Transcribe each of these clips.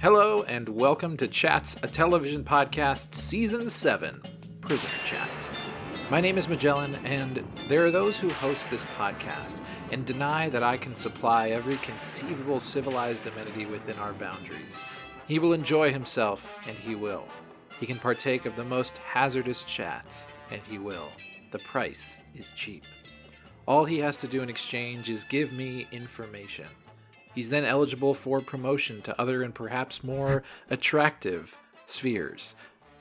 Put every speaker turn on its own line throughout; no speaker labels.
Hello and welcome to Chats, a television podcast, Season 7, PrisonerChatz. My name is Magellan, and there are those who host this podcast and deny that I can supply every conceivable civilized amenity within our boundaries. He will enjoy himself, and he will. He can partake of the most hazardous chats, and he will. The price is cheap. All he has to do in exchange is give me information. He's then eligible for promotion to other and perhaps more attractive spheres.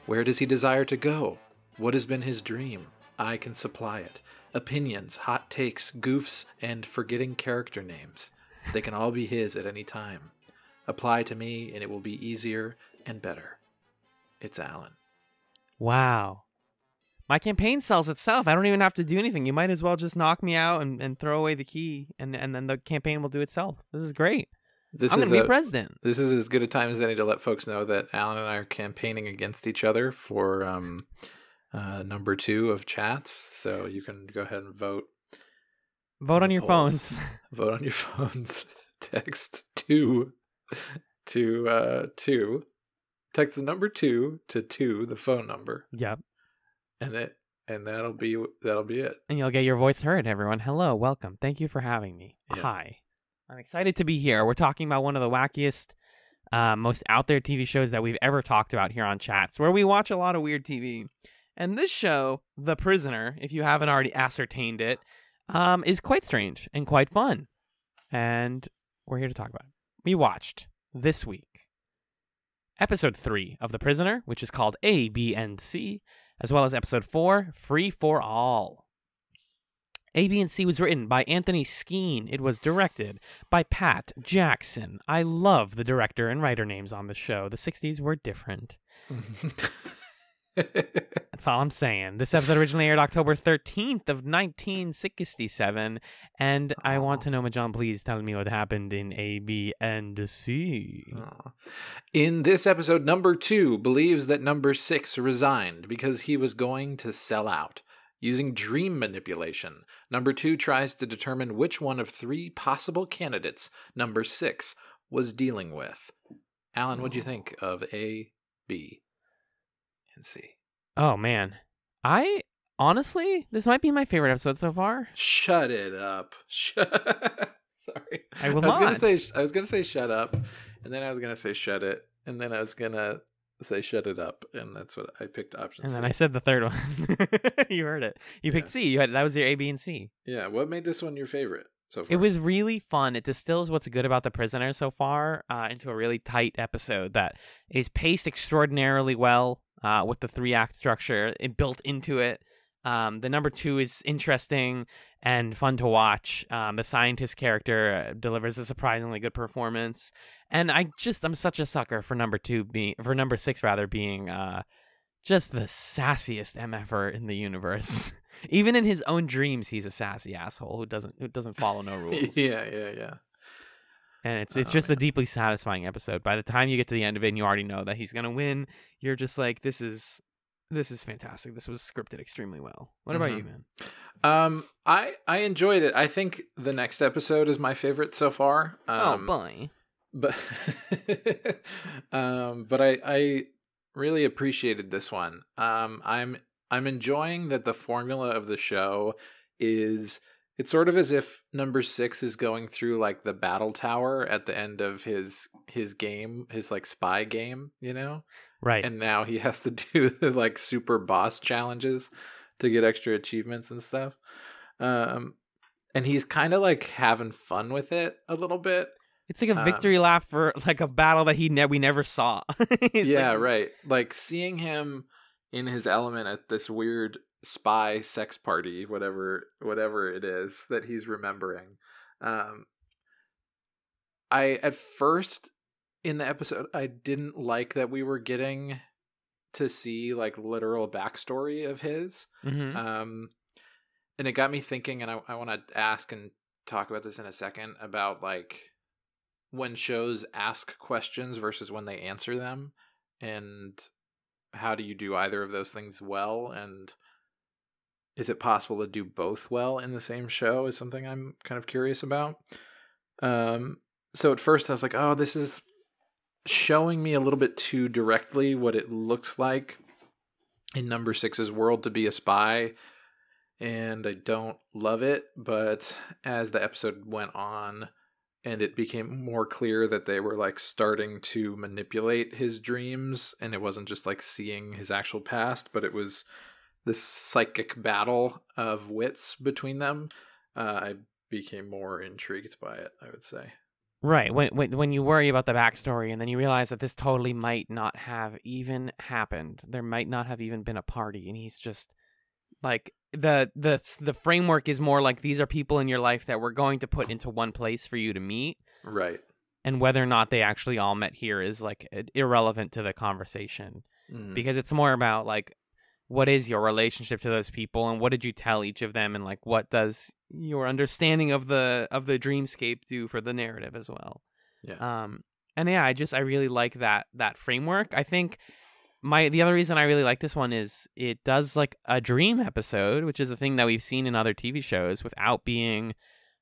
Where does he desire to go? What has been his dream? I can supply it. Opinions, hot takes, goofs, and forgetting character names. They can all be his at any time. Apply to me and it will be easier and better. It's Alan.
Wow. My campaign sells itself. I don't even have to do anything. You might as well just knock me out and throw away the key, and then the campaign will do itself. This is great. I'm going to be president.
This is as good a time as any to let folks know that Alan and I are campaigning against each other for number 2 of Chats. So you can go ahead and vote.
Vote on your phones.
Vote on your phones. Text 2 to 2. Text the number 2 to 2, the phone number.
Yep.
And that'll be it.
And you'll get your voice heard, everyone. Hello, welcome. Thank you for having me. Yeah. Hi. I'm excited to be here. We're talking about one of the wackiest, most out there TV shows that we've ever talked about here on Chats, where we watch a lot of weird TV. And this show, The Prisoner, if you haven't already ascertained it, is quite strange and quite fun. And we're here to talk about it. We watched this week episode 3 of The Prisoner, which is called A, B, and C, as well as episode 4, Free for All. A, B, and C was written by Anthony Skeen. It was directed by Pat Jackson. I love the director and writer names on the show. The 60s were different. That's all I'm saying. This episode originally aired October 13th of 1967. And I want to know, Majan, please tell me what happened in A, B, and C.
In this episode, number 2 believes that number 6 resigned because he was going to sell out. Using dream manipulation, number 2 tries to determine which one of 3 possible candidates number 6 was dealing with. Alan, what'd you think of A, B, and C?
Oh, man. Honestly, this might be my favorite episode so far.
Shut it up. Sorry.
I will not.
I was gonna say shut up, and then I was gonna say shut it, and then I was gonna say shut it up, and that's what I picked option
And
C.
then I said the third one. You heard it. You picked C. That was your A, B, and C.
Yeah. What made this one your favorite so far?
It was really fun. It distills what's good about The Prisoner so far into a really tight episode that is paced extraordinarily well with the 3-act structure built into it. The number 2 is interesting and fun to watch. The scientist character delivers a surprisingly good performance, and I'm such a sucker for number 6 being just the sassiest MFer in the universe. Even in his own dreams, he's a sassy asshole who doesn't follow no rules.
Yeah.
And it's just a deeply satisfying episode. By the time you get to the end of it and you already know that he's gonna win, you're just like, this is fantastic. This was scripted extremely well. What about you, man?
I enjoyed it. I think the next episode is my favorite so far.
Oh boy.
But but I really appreciated this one. I'm enjoying that the formula of the show is, it's sort of as if number 6 is going through like the battle tower at the end of his game, his like spy game, you know?
Right.
And now he has to do the like super boss challenges to get extra achievements and stuff. And he's kind of like having fun with it a little bit.
It's like a victory lap for like a battle that we never saw.
Yeah, right. Like seeing him in his element at this weird spy sex party, whatever it is that he's remembering. I at first in the episode, I didn't like that we were getting to see like literal backstory of his.
Mm-hmm.
And it got me thinking, and I want to ask and talk about this in a second, about like when shows ask questions versus when they answer them, and how do you do either of those things well, and is it possible to do both well in the same show, is something I'm kind of curious about. So at first I was like, oh, this is showing me a little bit too directly what it looks like in number six's world to be a spy, and I don't love it. But as the episode went on and it became more clear that they were like starting to manipulate his dreams, and it wasn't just like seeing his actual past, but it was this psychic battle of wits between them, I became more intrigued by it, I would say.
Right. When you worry about the backstory and then you realize that this totally might not have even happened. There might not have even been a party, and he's just like the framework is more like these are people in your life that we're going to put into one place for you to meet.
Right.
And whether or not they actually all met here is like irrelevant to the conversation, because it's more about like what is your relationship to those people and what did you tell each of them, and like what does your understanding of the dreamscape do for the narrative as well. And yeah, I really like that framework. I think the other reason I really like this one is it does like a dream episode, which is a thing that we've seen in other TV shows without being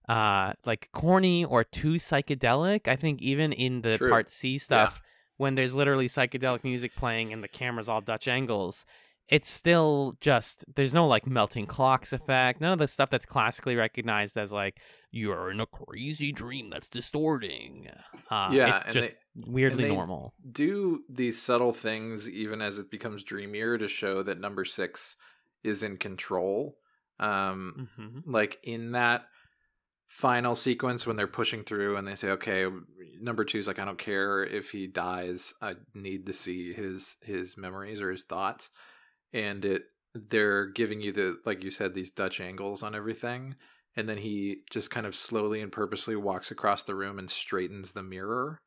like corny or too psychedelic. I think even in the Part C stuff, when there's literally psychedelic music playing and the camera's all Dutch angles, it's still just, there's no like melting clocks effect, none of the stuff that's classically recognized as like you're in a crazy dream that's distorting. It's just weirdly normal.
Do these subtle things even as it becomes dreamier to show that number six is in control. Like in that final sequence when they're pushing through and they say, okay, number two's like, I don't care if he dies, I need to see his memories or his thoughts. And they're giving you the, like you said, these Dutch angles on everything, and then he just kind of slowly and purposely walks across the room and straightens the mirror,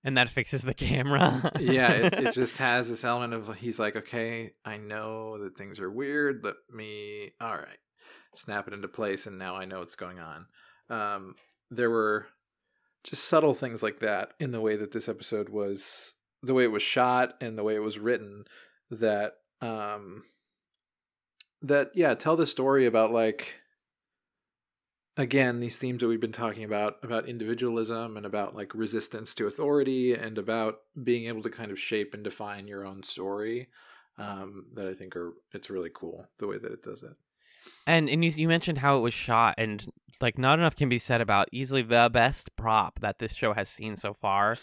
and that fixes the camera.
it just has this element of, he's like, okay, I know that things are weird, all right, snap it into place, and now I know what's going on. There were just subtle things like that in the way that this episode was, the way it was shot and the way it was written, that tell the story about, like, again, these themes that we've been talking about individualism and about like resistance to authority and about being able to kind of shape and define your own story, that I think it's really cool the way that it does it.
And you mentioned how it was shot, and like not enough can be said about easily the best prop that this show has seen so far,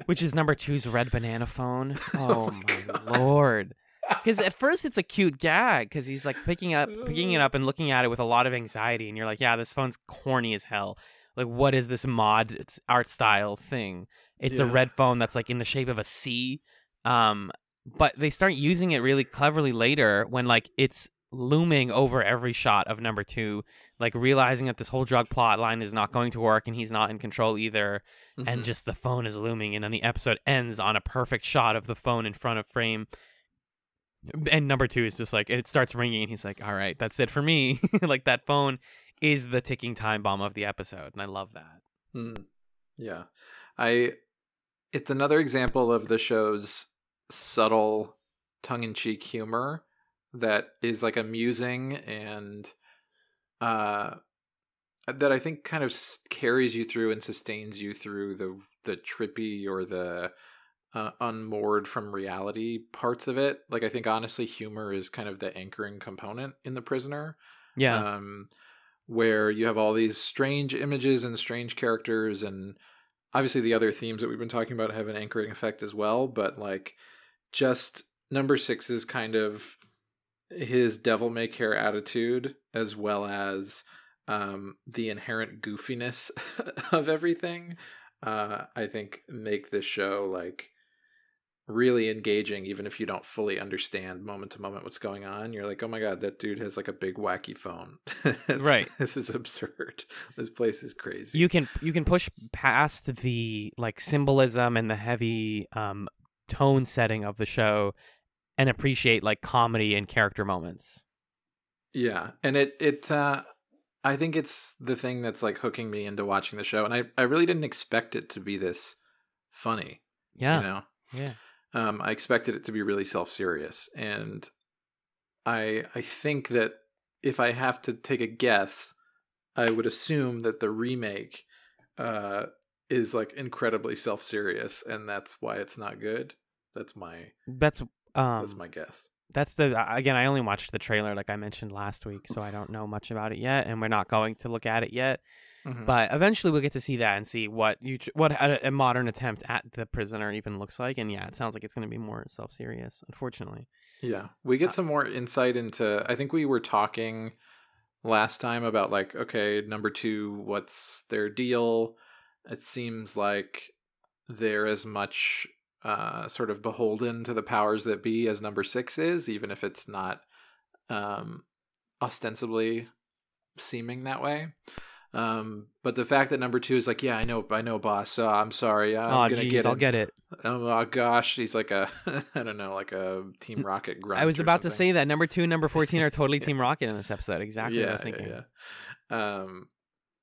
which is number two's red banana phone. Oh my Lord. Because at first it's a cute gag because he's like picking it up and looking at it with a lot of anxiety, and you're like, yeah, this phone's corny as hell. Like, what is this mod art style thing? It's a red phone that's like in the shape of a C. But they start using it really cleverly later when like it's looming over every shot of number two, like realizing that this whole drug plot line is not going to work and he's not in control either, and just the phone is looming, and then the episode ends on a perfect shot of the phone in front of frame. And number two is just like, it starts ringing and he's like, all right, that's it for me. Like, that phone is the ticking time bomb of the episode, and I love that.
Yeah. It's another example of the show's subtle tongue-in-cheek humor that is like amusing and that I think kind of carries you through and sustains you through the trippy or the unmoored from reality parts of it. Like, I think honestly humor is kind of the anchoring component in The Prisoner. Where you have all these strange images and strange characters, and obviously the other themes that we've been talking about have an anchoring effect as well, but like just number six is kind of his devil may care attitude, as well as the inherent goofiness of everything, I think make this show like really engaging, even if you don't fully understand moment to moment what's going on. You're like, oh my god, that dude has like a big wacky phone.
Right.
This is absurd. This place is crazy.
You can push past the like symbolism and the heavy tone setting of the show and appreciate like comedy and character moments. Yeah.
And I think it's the thing that's like hooking me into watching the show. And I really didn't expect it to be this funny.
Yeah.
You know?
Yeah.
I expected it to be really self-serious. And I think that if I have to take a guess, I would assume that the remake is like incredibly self-serious, and that's why it's not good. That's my
That's
guess.
That's again, I only watched the trailer like I mentioned last week, so I don't know much about it yet, and we're not going to look at it yet.
Mm-hmm.
But eventually we'll get to see that and see what a modern attempt at the prisoner even looks like. And yeah, it sounds like it's going to be more self-serious, unfortunately.
Yeah, we get some more insight into, I think we were talking last time about like, okay, number 2, what's their deal? It seems like they're as much sort of beholden to the powers that be as number 6 is, even if it's not ostensibly seeming that way. But the fact that number 2 is like, yeah, I know, boss. I'm sorry.
I'll get it.
Oh gosh, he's like a, I don't know, like a Team Rocket grunt.
I was about to say that number 2 and number 14 are totally Team Rocket in this episode. Exactly what I was thinking.
Yeah.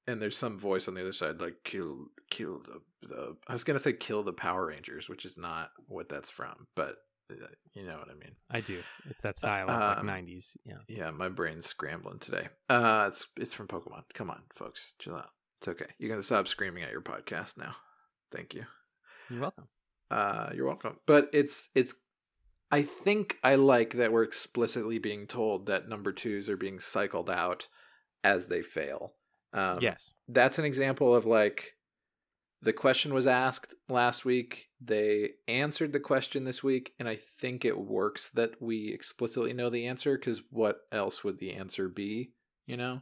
And there's some voice on the other side like kill the. I was gonna say kill the Power Rangers, which is not what that's from, but you know what I mean.
I do. It's that style of like 90s. Yeah.
Yeah, my brain's scrambling today. It's from Pokemon. Come on, folks, chill out. It's okay. You're gonna stop screaming at your podcast now. Thank you.
You're welcome.
You're welcome. But it's. I think I like that we're explicitly being told that number 2s are being cycled out as they fail.
Yes.
That's an example of like the question was asked last week. They answered the question this week, and I think it works that we explicitly know the answer, because what else would the answer be? You know.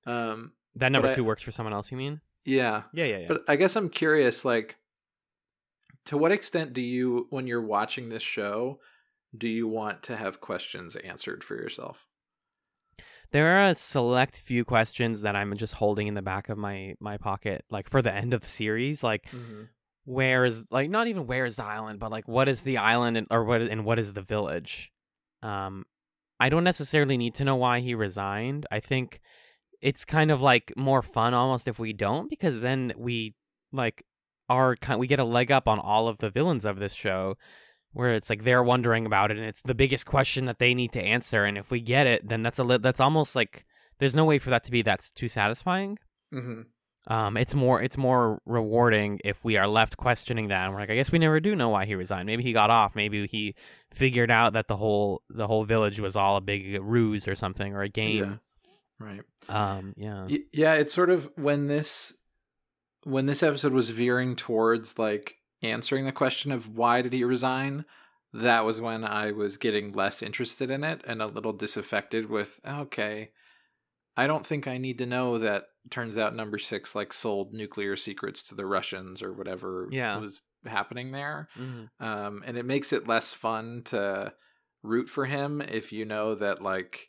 That number 2 works for someone else. You mean?
Yeah.
Yeah.
But I guess I'm curious, like, to what extent do you, when you're watching this show, do you want to have questions answered for yourself?
There are a select few questions that I'm just holding in the back of my pocket, like for the end of the series, like where is, like, not even where is the island, but like what is the island and what is the village? I don't necessarily need to know why he resigned. I think it's kind of like more fun almost if we don't, because then we like we get a leg up on all of the villains of this show, where it's like they're wondering about it, and it's the biggest question that they need to answer. And if we get it, then that's almost like there's no way for that to be that's too satisfying.
Mm-hmm.
It's more rewarding if we are left questioning that. And we're like, I guess we never do know why he resigned. Maybe he got off. Maybe he figured out that the whole village was all a big ruse or something, or a game.
Yeah. Right.
Yeah.
Yeah. It's sort of when this episode was veering towards like answering the question of why did he resign, that was when I was getting less interested in it and a little disaffected with, okay, I don't think I need to know that turns out number 6 like sold nuclear secrets to the Russians or whatever was happening there.
Mm-hmm.
And it makes it less fun to root for him if you know that like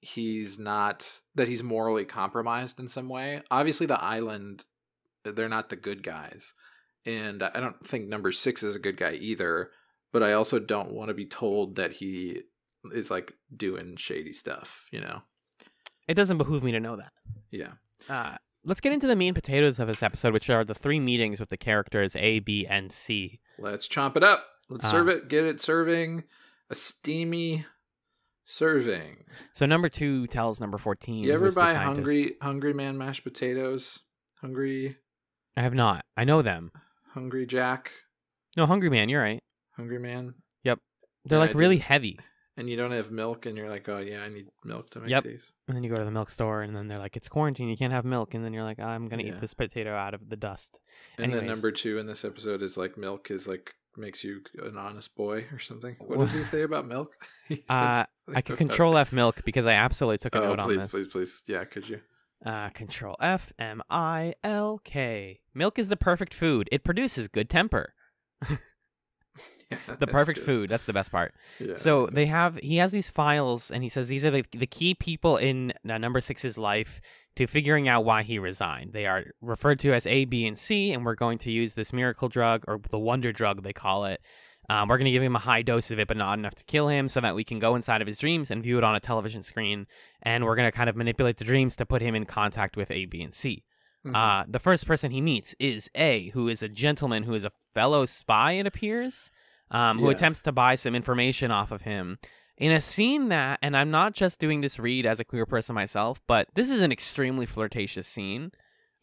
he's morally compromised in some way. Obviously the island, they're not the good guys. And I don't think number 6 is a good guy either, but I also don't want to be told that he is like doing shady stuff, you know?
It doesn't behoove me to know that.
Yeah.
Let's get into the meat and potatoes of this episode, which are the 3 meetings with the characters A, B, and C.
Let's chomp it up. Let's serve it. Get it serving. A steamy serving.
So number 2 tells number 14.
You ever buy Hungry Man mashed potatoes? I
have not. I know them.
Hungry Jack.
No, Hungry Man. You're right.
Hungry Man.
Yep. They're like really heavy.
And you don't have milk, and you're like, oh yeah, I need milk to make these.
And then you go to the milk store, and then they're like, it's quarantine, you can't have milk. And then you're like, I'm gonna eat this potato out of the dust.
And then number 2 in this episode is like, milk is like makes you an honest boy or something. What did he say about milk?
I could control F milk because I absolutely took a note on this.
Please. Yeah, could you?
Control F milk. Milk is the perfect food. It produces good temper. The perfect food. That's the best part. Yeah, so he has these files, and he says these are the key people in number 6's life to figuring out why he resigned. They are referred to as A, B, and C, and we're going to use this miracle drug, or the wonder drug they call it. We're going to give him a high dose of it, but not enough to kill him, so that we can go inside of his dreams and view it on a television screen. And we're going to kind of manipulate the dreams to put him in contact with A, B, and C. Mm-hmm. The first person he meets is A, who is a gentleman who is a fellow spy, it appears, who attempts to buy some information off of him. In a scene that, and I'm not just doing this read as a queer person myself, but this is an extremely flirtatious scene.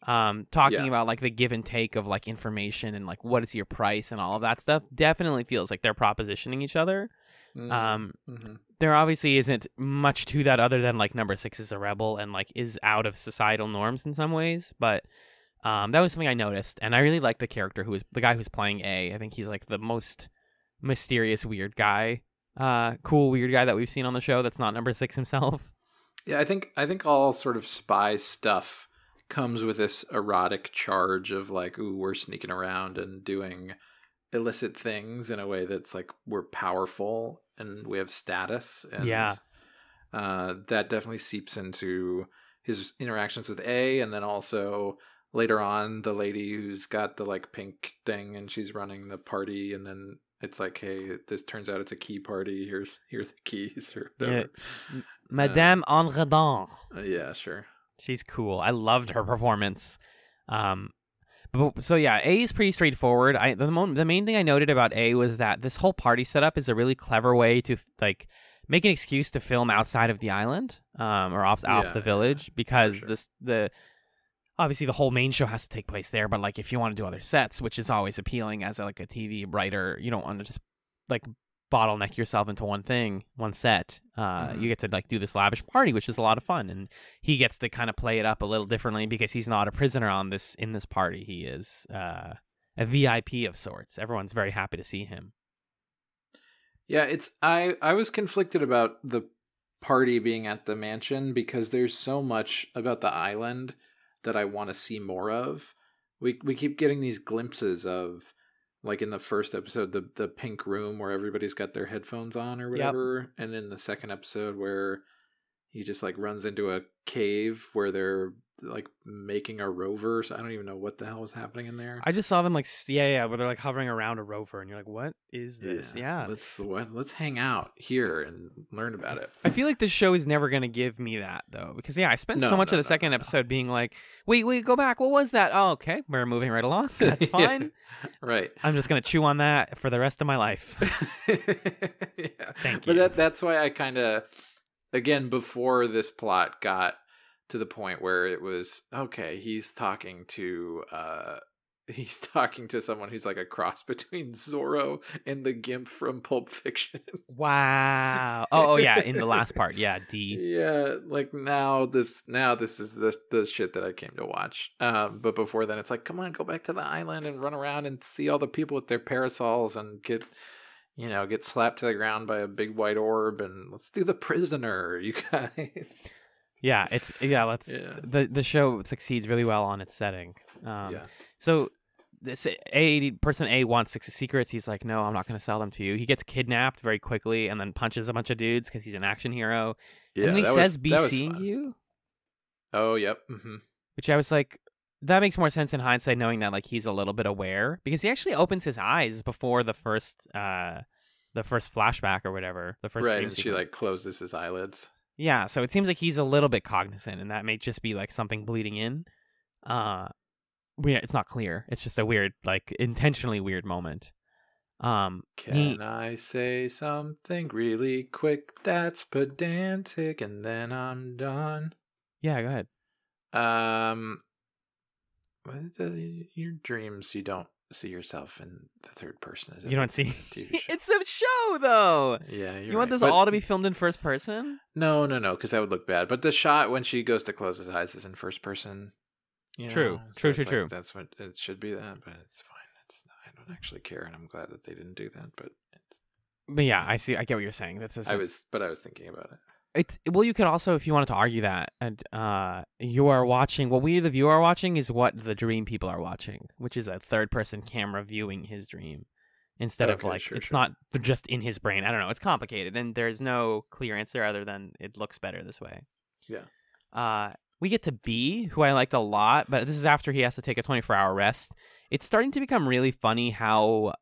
talking about like the give and take of like information and like what is your price and all of that stuff. Definitely feels like they're propositioning each other. There obviously isn't much to that other than like number 6 is a rebel and like is out of societal norms in some ways, but that was something I noticed, and I really like the character who is the guy who's playing A. I think he's like the most mysterious weird guy, cool weird guy that we've seen on the show that's not number 6 himself.
Yeah, I think all sort of spy stuff comes with this erotic charge of like, ooh, we're sneaking around and doing illicit things in a way that's like we're powerful and we have status, and that definitely seeps into his interactions with A, and then also later on the lady who's got the like pink thing and she's running the party, and then it's like, hey, this turns out it's a key party, here's the keys or whatever.
Yeah. Madame Enredon.
Yeah, sure.
She's cool. I loved her performance. So yeah, A is pretty straightforward. The main thing I noted about A was that this whole party setup is a really clever way to like make an excuse to film outside of the island, or off the village, because sure. Obviously the whole main show has to take place there. But like if you want to do other sets, which is always appealing as a TV writer, you don't want to just like bottleneck yourself into one set. You get to like do this lavish party, which is a lot of fun, and he gets to kind of play it up a little differently because he's not a prisoner in this party. He is a VIP of sorts. Everyone's very happy to see him.
Yeah, I was conflicted about the party being at the mansion because there's so much about the island that I want to see more of. We keep getting these glimpses of, like in the first episode, the pink room where everybody's got their headphones on or whatever. Yep. And in the second episode where he just like runs into a cave where they're like making a rover. So I don't even know what the hell was happening in there.
I just saw them like, where they're like hovering around a rover and you're like, what is this? Yeah.
Let's hang out here and learn about it.
I feel like this show is never going to give me that though, because I spent so much of the second episode being like, wait, go back. What was that? Oh, okay. We're moving right along. That's fine.
Right.
I'm just going to chew on that for the rest of my life.
Yeah.
Thank you.
But that's why I kind of, again, before this plot got to the point where it was, okay, he's talking to someone who's like a cross between Zorro and the Gimp from Pulp Fiction.
Wow. Oh yeah, in the last part. Yeah, D.
Yeah, like now this is the shit that I came to watch. But before then it's like, come on, go back to the island and run around and see all the people with their parasols and get slapped to the ground by a big white orb, and let's do the prisoner, you guys.
Yeah, the show succeeds really well on its setting. So this person A wants secrets. He's like, no, I'm not going to sell them to you. He gets kidnapped very quickly and then punches a bunch of dudes because he's an action hero. Yeah, and then he says, "Be seeing you." Oh, yep. Mm-hmm. Which I was like, that makes more sense in hindsight, knowing that like he's a little bit aware, because he actually opens his eyes before the first flashback or whatever. The first
right, and she like closes his eyelids.
Yeah, so it seems like he's a little bit cognizant, and that may just be like something bleeding in. It's not clear. It's just a weird, like intentionally weird moment.
Can I say something really quick that's pedantic, and then I'm done?
Yeah, go ahead.
Your dreams, you don't see yourself in the third person.
You don't see
TV show.
It's a show, though.
Yeah,
you want this all to be filmed in first person?
No, because that would look bad. But the shot when she goes to close his eyes is in first person.
True.
That's what it should be. That, but it's fine. I don't actually care, and I'm glad that they didn't do that. But
yeah, I see. I get what you're saying.
I was thinking about it.
You could also, if you wanted to argue that, you are watching, what we the viewer are watching is what the dream people are watching, which is a third-person camera viewing his dream, instead of like, it's not just in his brain. I don't know. It's complicated, and there's no clear answer other than it looks better this way.
Yeah.
We get to B, who I liked a lot, but this is after he has to take a 24-hour rest. It's starting to become really funny how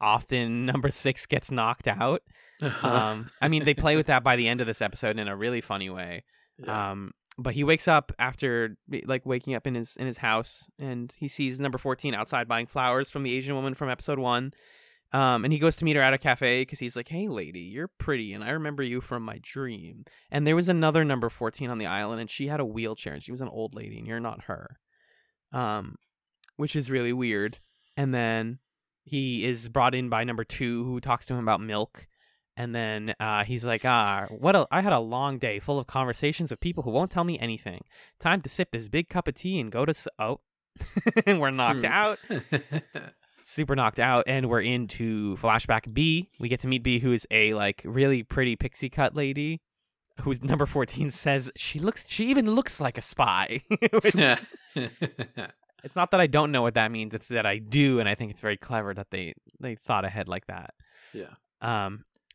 often number 6 gets knocked out. I mean, they play with that by the end of this episode in a really funny way. Yeah. But he wakes up after like waking up in his house, and he sees number 14 outside buying flowers from the Asian woman from episode 1. And he goes to meet her at a cafe because he's like, "Hey, lady, you're pretty, and I remember you from my dream." And there was another number 14 on the island, and she had a wheelchair, and she was an old lady, and you're not her. which is really weird. And then he is brought in by number 2, who talks to him about milk. And then he's like, I had a long day full of conversations with people who won't tell me anything. Time to sip this big cup of tea and go to... and we're knocked out. Super knocked out. And we're into flashback B. We get to meet B, who is a like really pretty pixie cut lady, who's number 14 says she even looks like a spy. Which, it's not that I don't know what that means. It's that I do. And I think it's very clever that they thought ahead like that.
Yeah.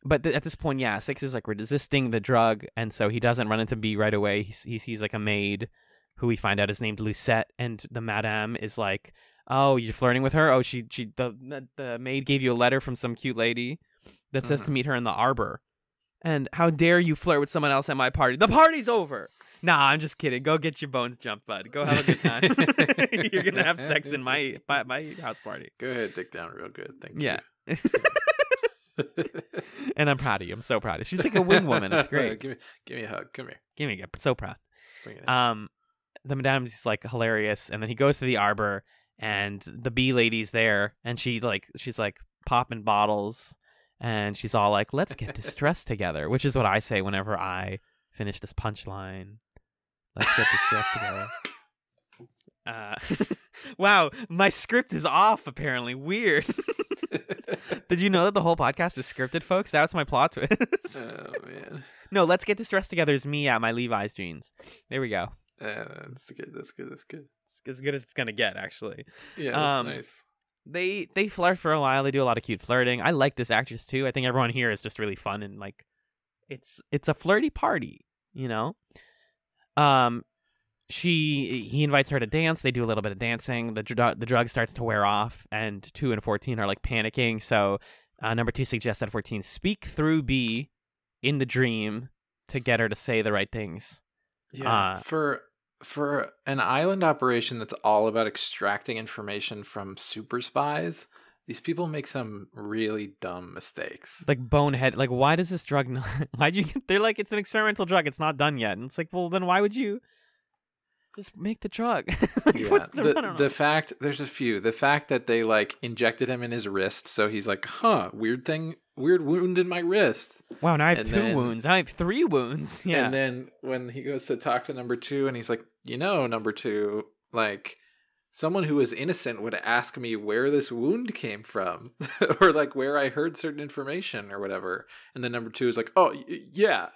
But at this point, yeah, 6 is like resisting the drug, and so he doesn't run into B right away. He sees like a maid, who we find out is named Lucette, and the madame is like, "Oh, you're flirting with her? Oh, the maid gave you a letter from some cute lady that says to meet her in the arbor. And how dare you flirt with someone else at my party? The party's over." Nah, I'm just kidding. Go get your bones jumped, bud. Go have a good time. You're gonna have sex in my house party.
Go ahead, dick down real good. Thank you.
Yeah. And I'm proud of you. I'm so proud of you. She's like a wing woman. It's great.
Give me a hug. Come here.
Give me a so proud.
Bring it in.
The madame's just like hilarious, and then he goes to the arbor, and the bee lady's there, and she's like popping bottles, and she's all like, "Let's get distressed together," which is what I say whenever I finish this punchline. Let's get distressed together. Wow, my script is off. Apparently, weird. Did you know that the whole podcast is scripted, folks? That's my plot twist.
Oh man.
No, let's get distressed together is me at my Levi's jeans. There we go.
That's good.
It's as good as it's gonna get, actually.
Yeah, that's nice.
They flirt for a while. They do a lot of cute flirting. I like this actress too. I think everyone here is just really fun, and like, it's a flirty party, you know. He invites her to dance. They do a little bit of dancing. The drug starts to wear off, and 2 and 14 are like panicking. So number 2 suggests that 14 speak through B in the dream to get her to say the right things.
Yeah, for an island operation that's all about extracting information from super spies, these people make some really dumb mistakes.
Like bonehead. Like, why does this drug not... They're like, it's an experimental drug. It's not done yet. And it's like, well, then why would you... just make the drug? Like,
yeah,
what's
the fact, there's a few. The fact that they like injected him in his wrist, so he's like, weird wound in my wrist.
Wow, now I have 2 wounds. I have 3 wounds. Yeah.
And then when he goes to talk to number 2, and he's like, number 2, like, someone who was innocent would ask me where this wound came from, or like where I heard certain information or whatever. And then number 2 is like, oh yeah,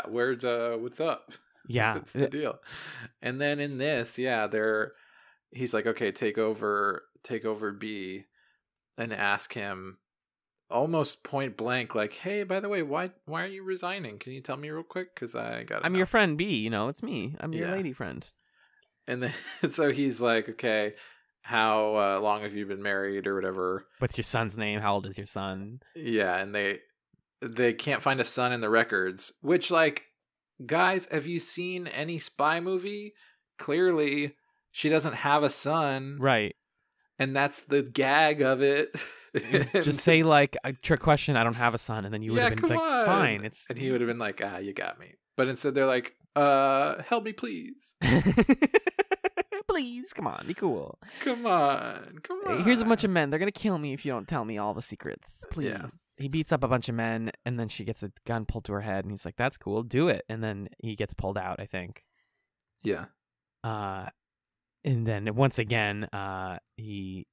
where's what's up?
Yeah,
that's the deal. And then in this, he's like, okay, take over B, and ask him almost point blank, like, hey, by the way, why are you resigning? Can you tell me real quick? Because I'm
your friend B. It's me. I'm your lady friend. And
then so he's like, okay, how long have you been married or whatever?
What's your son's name? How old is your son?
Yeah, and they can't find a son in the records, which, like, guys, have you seen any spy movie? Clearly, she doesn't have a son.
Right.
And that's the gag of it.
Just say, like, a trick question, I don't have a son, and then you would have been like, on. Fine.
And he would have been like, you got me. But instead they're like, help me, please.
Please, come on, be cool.
Come on.
Here's a bunch of men. They're going to kill me if you don't tell me all the secrets. Please.
Yeah.
He beats up a bunch of men, and then she gets a gun pulled to her head, and he's like, that's cool, do it. And then he gets pulled out, I think.
Yeah.
And then once again, he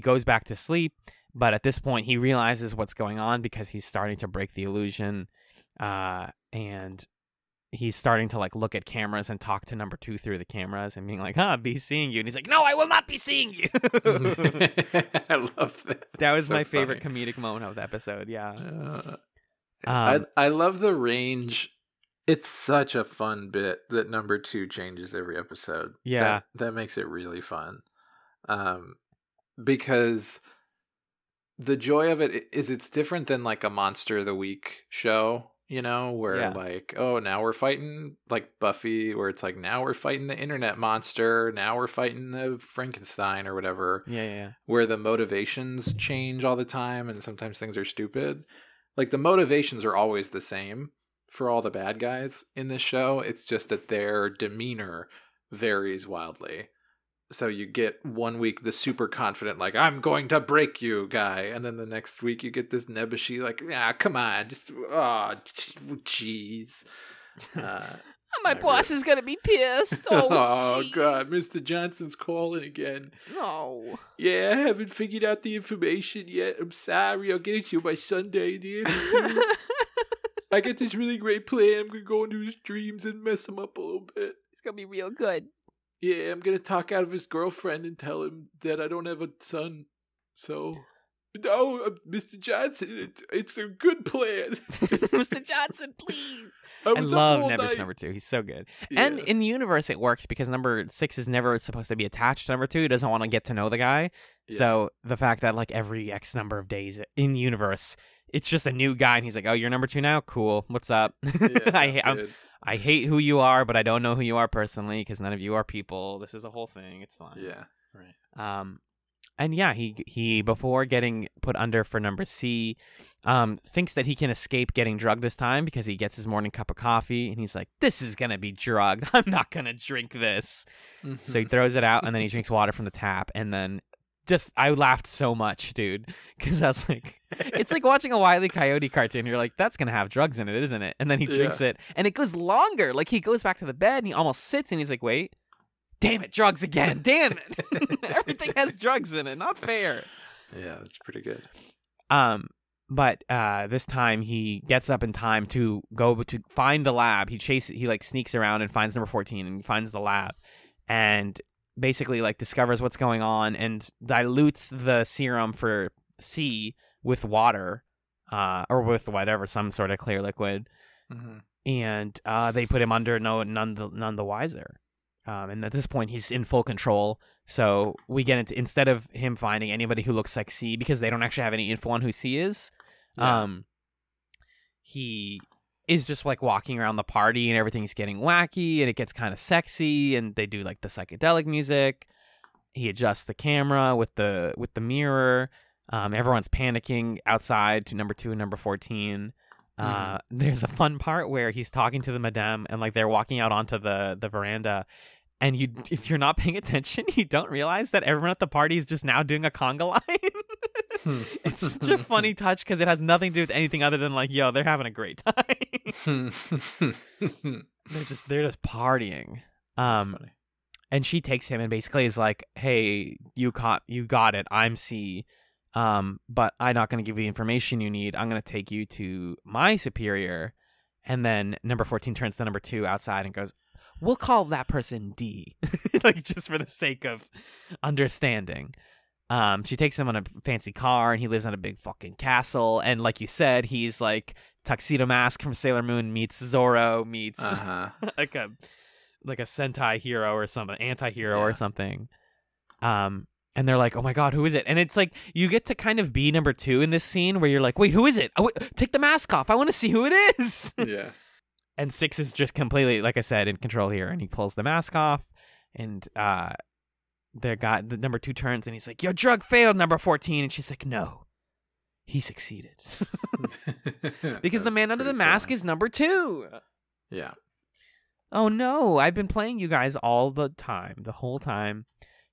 goes back to sleep, but at this point he realizes what's going on because he's starting to break the illusion, and he's starting to like look at cameras and talk to number 2 through the cameras and being like, be seeing you. And he's like, no, I will not be seeing you.
I love that.
That was my favorite comedic moment of the episode. Yeah.
I love the range. It's such a fun bit that number 2 changes every episode.
Yeah.
That makes it really fun. Because the joy of it is it's different than like a Monster of the Week show, where like, oh, now we're fighting like Buffy, where it's like, now we're fighting the internet monster, now we're fighting the Frankenstein or whatever.
Yeah.
Where the motivations change all the time and sometimes things are stupid. Like the motivations are always the same for all the bad guys in this show. It's just that their demeanor varies wildly. So you get 1 week the super confident, like, I'm going to break you guy. And then the next week you get this nebbishy, like, come on. Just, jeez.
My boss is going to be pissed. Oh,
God. Mr. Johnson's calling again.
No.
Yeah, I haven't figured out the information yet. I'm sorry. I'll get it to you by Sunday. I got this really great plan. I'm going to go into his dreams and mess him up a little bit.
It's going to be real good.
Yeah, I'm going to talk out of his girlfriend and tell him that I don't have a son. So, no, Mr. Johnson, it's a good plan.
Mr. Johnson, please.
I
love Nebbish number 2. He's so good.
Yeah.
And in the universe, it works because number 6 is never supposed to be attached to number 2. He doesn't want to get to know the guy. Yeah. So the fact that like every X number of days in the universe, it's just a new guy, and he's like, "Oh, you're number 2 now? Cool. What's up?"
Yeah,
I hate who you are, but I don't know who you are personally because none of you are people. This is a whole thing. It's fine.
Yeah. Right.
And yeah, he before getting put under for number C, thinks that he can escape getting drugged this time because he gets his morning cup of coffee and he's like, "This is gonna be drugged. I'm not gonna drink this." Mm-hmm. So he throws it out and then he drinks water from the tap and then. I laughed so much, dude, because I was like, it's like watching a Wile E. Coyote cartoon. You're like, that's going to have drugs in it, isn't it? And then he drinks it, and it goes longer. Like, he goes back to the bed, and he almost sits, and he's like, wait, damn it, drugs again. Damn it. Everything has drugs in it. Not fair.
Yeah, that's pretty good.
But this time, he gets up in time to go to find the lab. He like, sneaks around and finds number 14, and he finds the lab. And basically like discovers what's going on and dilutes the serum for C with water or with whatever, some sort of clear liquid. Mm-hmm. And they put him under, none the wiser. And at this point he's in full control, so we get into, instead of him finding anybody who looks like C, because they don't actually have any info on who C is, he is just like walking around the party and everything's getting wacky and it gets kind of sexy and they do like the psychedelic music. He adjusts the camera with the mirror. Everyone's panicking outside to number 2 and number 14. There's a fun part where he's talking to the madame and like they're walking out onto the veranda. And if you're not paying attention, you don't realize that everyone at the party is just now doing a conga line. It's such a funny touch because it has nothing to do with anything other than like, yo, they're having a great time. They're just partying.
Funny.
And she takes him and basically is like, hey, you got it. I'm C. But I'm not going to give you the information you need. I'm going to take you to my superior. And then number 14 turns to number 2 outside and goes, we'll call that person D, like just for the sake of understanding. She takes him on a fancy car, and he lives on a big fucking castle. And like you said, he's like Tuxedo Mask from Sailor Moon meets Zorro meets like a Sentai hero or something, anti-hero or something. And they're like, oh my god, who is it? And it's like you get to kind of be number 2 in this scene where you're like, wait, who is it? Oh, wait, take the mask off. I want to see who it is.
Yeah.
And 6 is just completely, like I said, in control here, and he pulls the mask off, and the number 2 turns, and he's like, "Your drug failed, number 14," and she's like, "No, he succeeded," because the man under the mask is number 2.
Yeah.
Oh no! I've been playing you guys all the time, the whole time.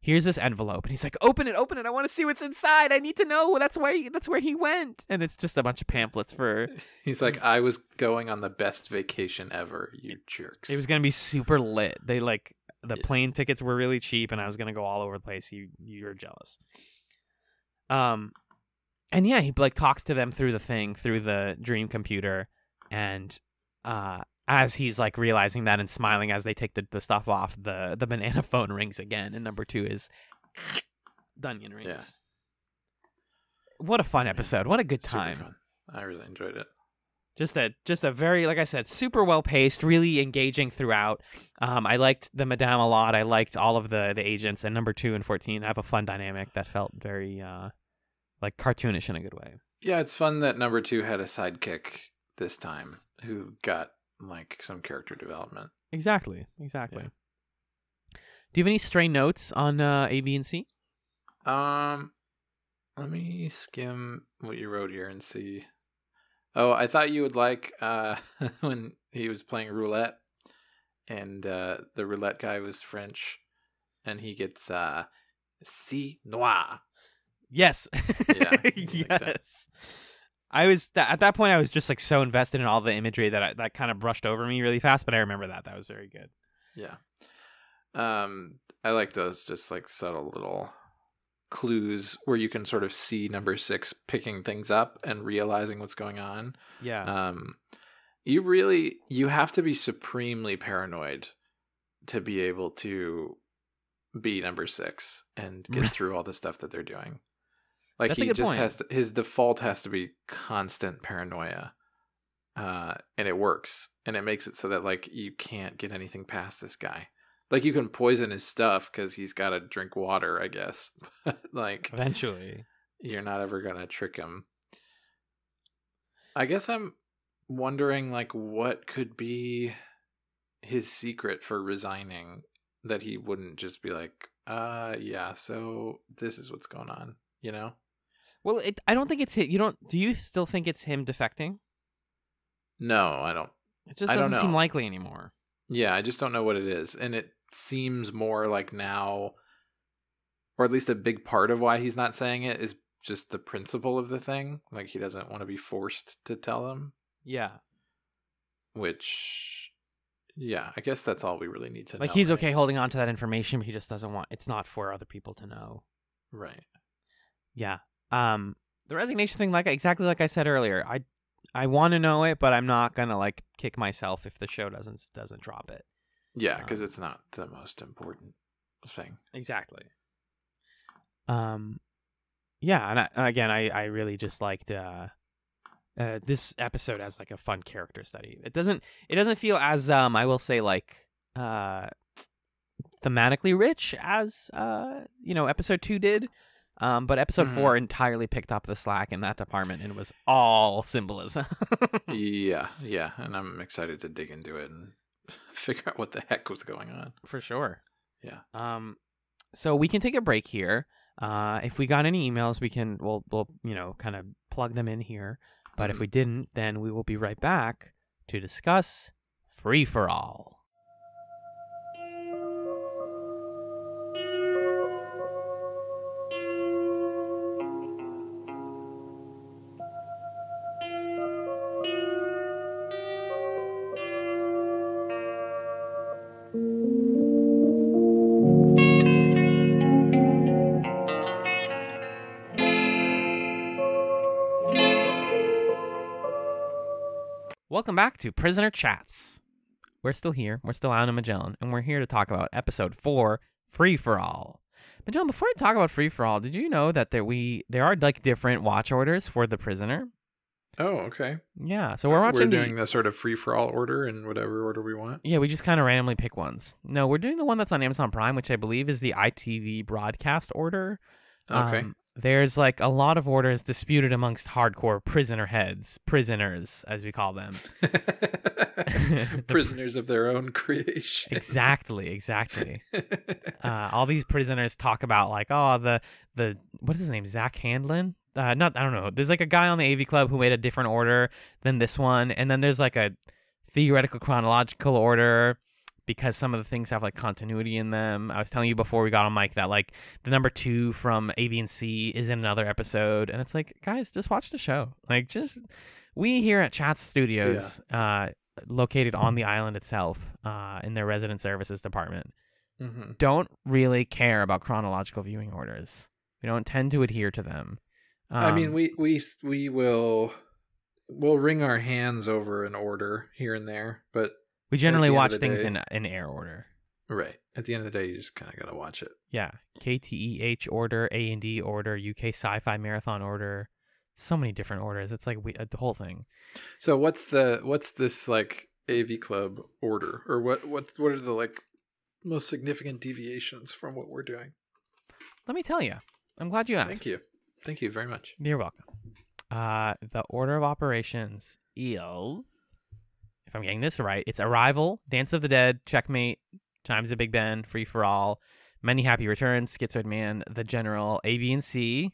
Here's this envelope, and he's like, open it, I want to see what's inside. I need to know. That's where he went. And it's just a bunch of pamphlets for...
He's like, I was going on the best vacation ever, you jerks.
It was going to be super lit. They like, the plane tickets were really cheap, and I was going to go all over the place. You're jealous. And yeah, he like talks to them through the dream computer, and as he's like realizing that and smiling as they take the stuff off, the banana phone rings again, and number 2 is Dunyan rings. Yeah. What a fun episode! What a good time!
Super fun. I really enjoyed it.
Just a very, like I said, super well paced, really engaging throughout. I liked the Madame a lot. I liked all of the agents, and number 2 and 14 have a fun dynamic that felt very like cartoonish in a good way. Yeah,
it's fun that number 2 had a sidekick this time who got like some character development.
Exactly. Yeah. Do you have any stray notes on A, B, and C?
Let me skim what you wrote here and see. Oh, I thought you would like when he was playing roulette, and the roulette guy was French, and he gets Si Noir.
Yes.
Yeah.
Yes. I was at that point. I was just like so invested in all the imagery that that kind of brushed over me really fast. But I remember that was very good.
Yeah. I like those just like subtle little clues where you can sort of see number 6 picking things up and realizing what's going on.
Yeah.
You have to be supremely paranoid to be able to be number 6 and get through all the stuff that they're doing. Like,
That's
he
a good
just
point.
has to, his default has to be constant paranoia. And it works. And it makes it so that, like, you can't get anything past this guy. Like, you can poison his stuff because he's got to drink water, I guess. Like,
eventually,
you're not ever going to trick him. I guess I'm wondering, like, what could be his secret for resigning, that he wouldn't just be like, yeah, so this is what's going on, you know?
Well, I don't think it's him. Do you still think it's him defecting?
No, I don't.
It just doesn't seem likely anymore.
Yeah, I just don't know what it is. And it seems more like now, or at least a big part of why he's not saying it is just the principle of the thing. Like, he doesn't want to be forced to tell them.
Yeah.
Which, yeah, I guess that's all we really need to know.
Like, he's okay holding on to that information, but he just doesn't want, it's not for other people to know.
Right.
Yeah. The resignation thing, exactly like I said earlier, I want to know it, but I'm not gonna like kick myself if the show doesn't drop it.
Yeah, because it's not the most important thing.
Exactly. Yeah, and I really just liked this episode as like a fun character study. It doesn't feel as I will say like thematically rich as episode 2 did. But episode 4 entirely picked up the slack in that department and was all symbolism.
Yeah, and I'm excited to dig into it and figure out what the heck was going on.
For sure.
Yeah.
So we can take a break here. If we got any emails, we'll kind of plug them in here. But if we didn't, then we will be right back to discuss Free for All. Welcome back to PrisonerChatz. We're still here. We're still Alan and Magellan, and we're here to talk about episode 4, Free for All. Magellan, before I talk about Free for All, did you know that there are like different watch orders for the prisoner?
Oh, okay.
Yeah, so we're
doing the sort of free for all order in whatever order we want.
Yeah, we just kind of randomly pick ones. No, we're doing the one that's on Amazon Prime, which I believe is the ITV broadcast order.
Okay.
There's like a lot of orders disputed amongst hardcore prisoner heads, prisoners, as we call them.
Prisoners of their own creation.
Exactly. All these prisoners talk about like, oh, the what is his name? Zach Handlin? I don't know. There's like a guy on the AV Club who made a different order than this one, and then there's like a theoretical chronological order, because some of the things have like continuity in them. I was telling you before we got on mic that like the number 2 from A/B&C is in another episode, and it's like, guys, just watch the show. Like, we here at Chatz Studios, located on the island itself, in their resident services department, don't really care about chronological viewing orders. We don't tend to adhere to them.
I mean, we'll wring our hands over an order here and there, but
we generally watch things in air order.
Right. At the end of the day, you just kind of got to watch it.
Yeah. KTEH order, A&D order, UK Sci-Fi Marathon order. So many different orders. It's like the whole thing.
So what's this like AV Club order, or what are the like most significant deviations from what we're doing?
Let me tell you. I'm glad you asked.
Thank you very much.
You're welcome. The order of operations is, if I'm getting this right, it's Arrival, Dance of the Dead, Checkmate, Chimes of Big Ben, Free for All, Many Happy Returns, Schizoid Man, The General, A/B&C,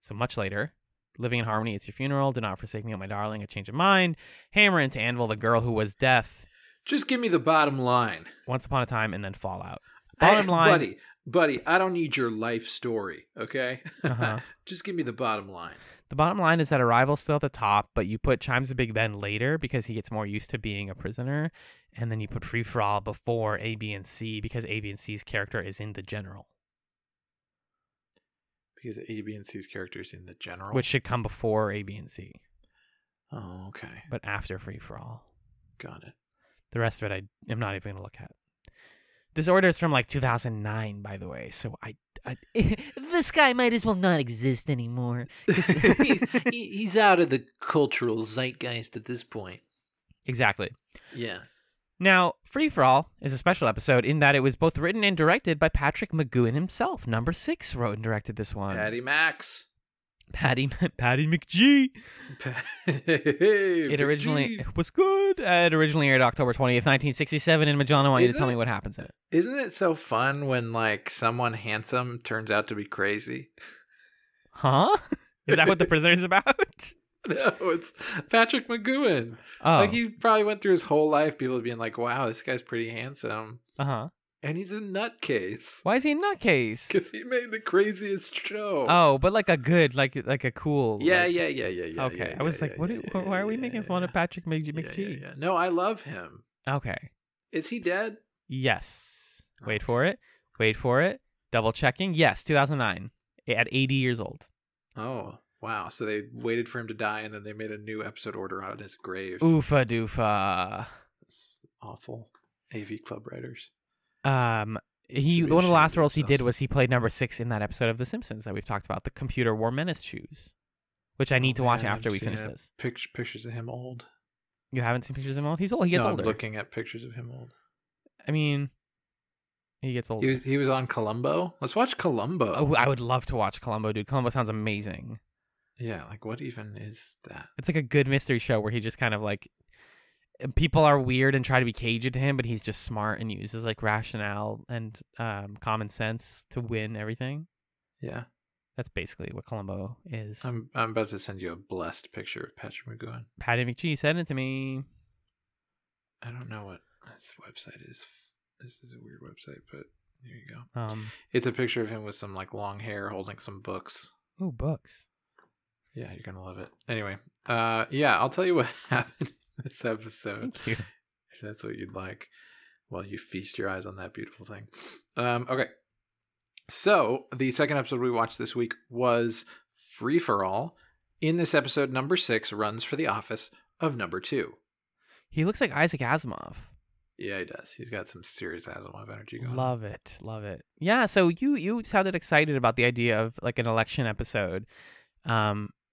so much later, Living in Harmony, It's Your Funeral, Do Not Forsake Me, Oh My Darling, A Change of Mind, Hammer into Anvil, The Girl Who Was Death.
Just give me the bottom line.
Once Upon a Time, and then Fallout.
Bottom line, buddy. buddy, I don't need your life story, okay?
Uh-huh.
Just give me the bottom line.
The bottom line is that Arrival's still at the top, but you put Chimes of Big Ben later because he gets more used to being a prisoner, and then you put Free For All before A, B, and C because A, B, and C's character is in the general.
Because A, B, and C's character is in the general?
Which should come before A, B, and C.
Oh, okay.
But after Free For All.
Got it.
The rest of it I am not even going to look at. This order is from like 2009, by the way, so I
This guy might as well not exist anymore.
he's out of the cultural zeitgeist at this point.
Exactly.
Yeah.
Now, Free For All is a special episode in that it was both written and directed by Patrick McGoohan himself. Number 6 wrote and directed this one.
Patty Max.
Patty McG. It originally was good. It originally aired October 20th, 1967. And Magellan, I want you to tell me what happens in it.
Isn't it so fun when like someone handsome turns out to be crazy?
Huh? Is that what The Prisoner is about?
No, it's Patrick McGoohan.
Oh.
Like he probably went through his whole life, people being like, "Wow, this guy's pretty handsome."
Uh-huh.
And he's a nutcase.
Why is he a nutcase?
Because he made the craziest show.
Oh, but like a good, like a cool.
Yeah,
like...
yeah.
Okay,
Yeah,
I was like, why are we making fun of Patrick McG?
Yeah. No, I love him.
Okay.
Is he dead?
Yes. Wait for it. Double checking. Yes, 2009. At 80 years old.
Oh, wow. So they waited for him to die and then they made a new episode order on his grave.
Oofa doofa.
That's awful. AV Club writers.
One of the last roles he did was he played number 6 in that episode of The Simpsons that we've talked about, the computer wore Menace shoes, which I need to watch after we finish this.
Pictures of him old.
You haven't seen pictures of him old? He's old. He gets older.
I'm looking at pictures of him old.
I mean, he gets older.
He was on Columbo. Let's watch Columbo.
Oh, I would love to watch Columbo, dude. Columbo sounds amazing.
Yeah, like what even is that?
It's like a good mystery show where he just kind of like, people are weird and try to be cagey to him, but he's just smart and uses like rationale and common sense to win everything.
Yeah,
that's basically what Columbo is.
I'm about to send you a blessed picture of Patrick McGoohan.
Patty McGee sent it to me.
I don't know what this website is. This is a weird website, but here you go. It's a picture of him with some like long hair holding some books.
Oh, books.
Yeah, you're gonna love it. Anyway, yeah, I'll tell you what happened in this episode.
Thank you.
If that's what you'd like, while you feast your eyes on that beautiful thing. Okay. So the second episode we watched this week was Free For All. In this episode, number 6 runs for the office of number 2.
He looks like Isaac Asimov.
Yeah, he does. He's got some serious Asimov energy going on.
Love it. Yeah, so you sounded excited about the idea of like an election episode.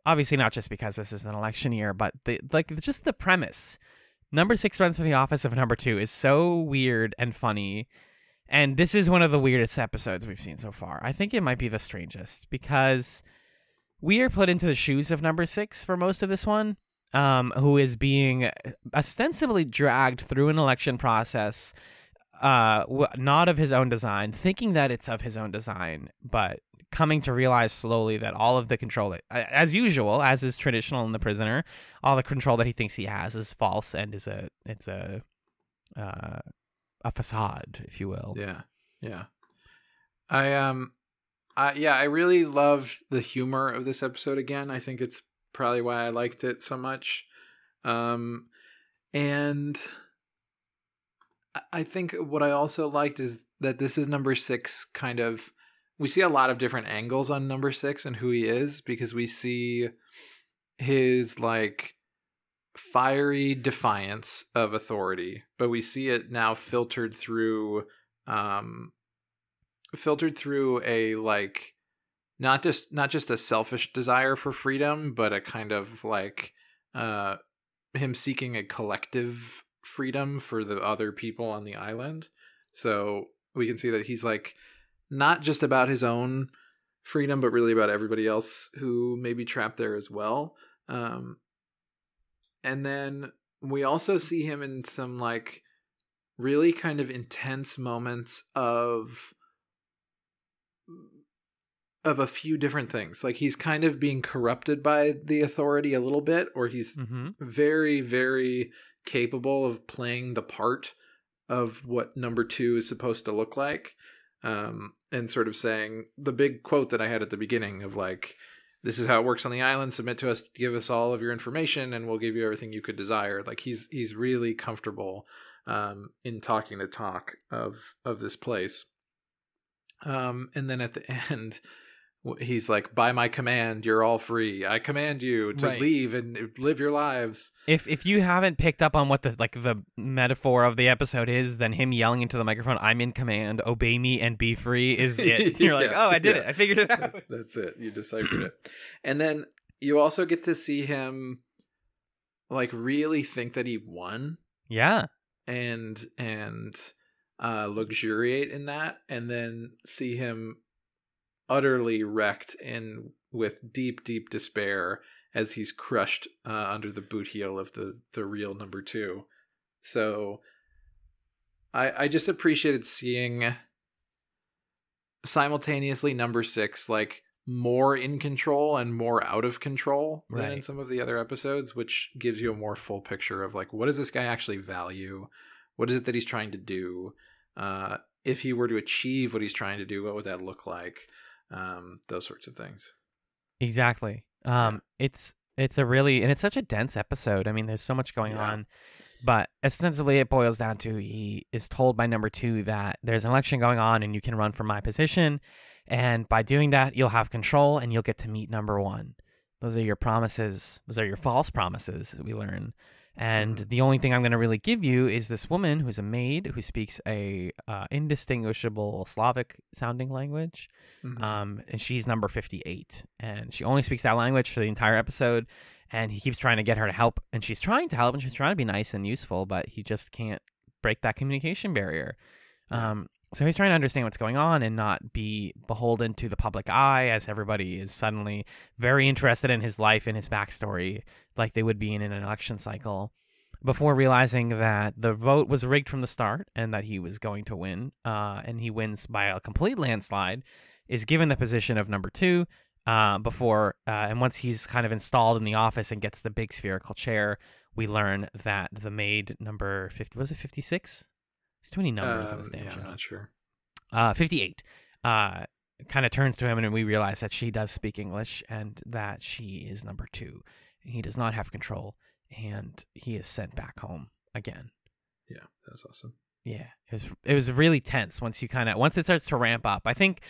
Obviously not just because this is an election year, but just the premise. Number 6 runs for the office of number 2 is so weird and funny. And this is one of the weirdest episodes we've seen so far. I think it might be the strangest because we are put into the shoes of number 6 for most of this one, who is being ostensibly dragged through an election process, not of his own design, thinking that it's of his own design, but coming to realize slowly that all of the control, as usual, as is traditional in The Prisoner, all the control that he thinks he has is false and it's a facade, if you will.
Yeah. I really loved the humor of this episode again. I think it's probably why I liked it so much. And I think what I also liked is that this is number 6 kind of, we see a lot of different angles on number 6 and who he is, because we see his like fiery defiance of authority, but we see it now filtered through a like not just a selfish desire for freedom, but a kind of like him seeking a collective freedom for the other people on the island. So we can see that he's like not just about his own freedom, but really about everybody else who may be trapped there as well. And then we also see him in some like really kind of intense moments of a few different things. Like he's kind of being corrupted by the authority a little bit, or he's very, very capable of playing the part of what number 2 is supposed to look like. And and sort of saying the big quote that I had at the beginning of like, this is how it works on the island. Submit to us, give us all of your information, and we'll give you everything you could desire. Like he's really comfortable in talking the talk of this place. And then at the end, he's like, by my command, you're all free. I command you to leave and live your lives.
If you haven't picked up on what the metaphor of the episode is, then him yelling into the microphone, I'm in command, obey me and be free is it. You're like, oh, I did it. I figured it out.
That's it. You deciphered it. And then you also get to see him like really think that he won.
Yeah.
And luxuriate in that, and then see him utterly wrecked and with deep despair as he's crushed under the boot heel of the real number 2. So I just appreciated seeing simultaneously number 6 like more in control and more out of control than in some of the other episodes, which gives you a more full picture of like, what does this guy actually value? What is it that he's trying to do? If he were to achieve what he's trying to do, what would that look like? Those sorts of things.
Exactly. It's a really, and it's such a dense episode. I mean, there's so much going on, but ostensibly it boils down to he is told by number 2 that there's an election going on and you can run for my position. And by doing that, you'll have control and you'll get to meet number 1. Those are your promises. Those are your false promises, we learn. And the only thing I'm going to really give you is this woman who's a maid who speaks a indistinguishable Slavic-sounding language. And she's number 58. And she only speaks that language for the entire episode. And he keeps trying to get her to help. And she's trying to help, and she's trying to be nice and useful, but he just can't break that communication barrier. So he's trying to understand what's going on and not be beholden to the public eye, as everybody is suddenly very interested in his life and his backstory, like they would be in an election cycle, before realizing that the vote was rigged from the start and that he was going to win. And he wins by a complete landslide, is given the position of number 2 and once he's kind of installed in the office and gets the big spherical chair, we learn that the maid number 50, was it 56? There's too many numbers in this damn show.
I'm not sure.
58 kind of turns to him, and we realize that she does speak English and that she is number 2. And he does not have control, and he is sent back home again.
Yeah, that's awesome.
Yeah, it was really tense once it starts to ramp up. I think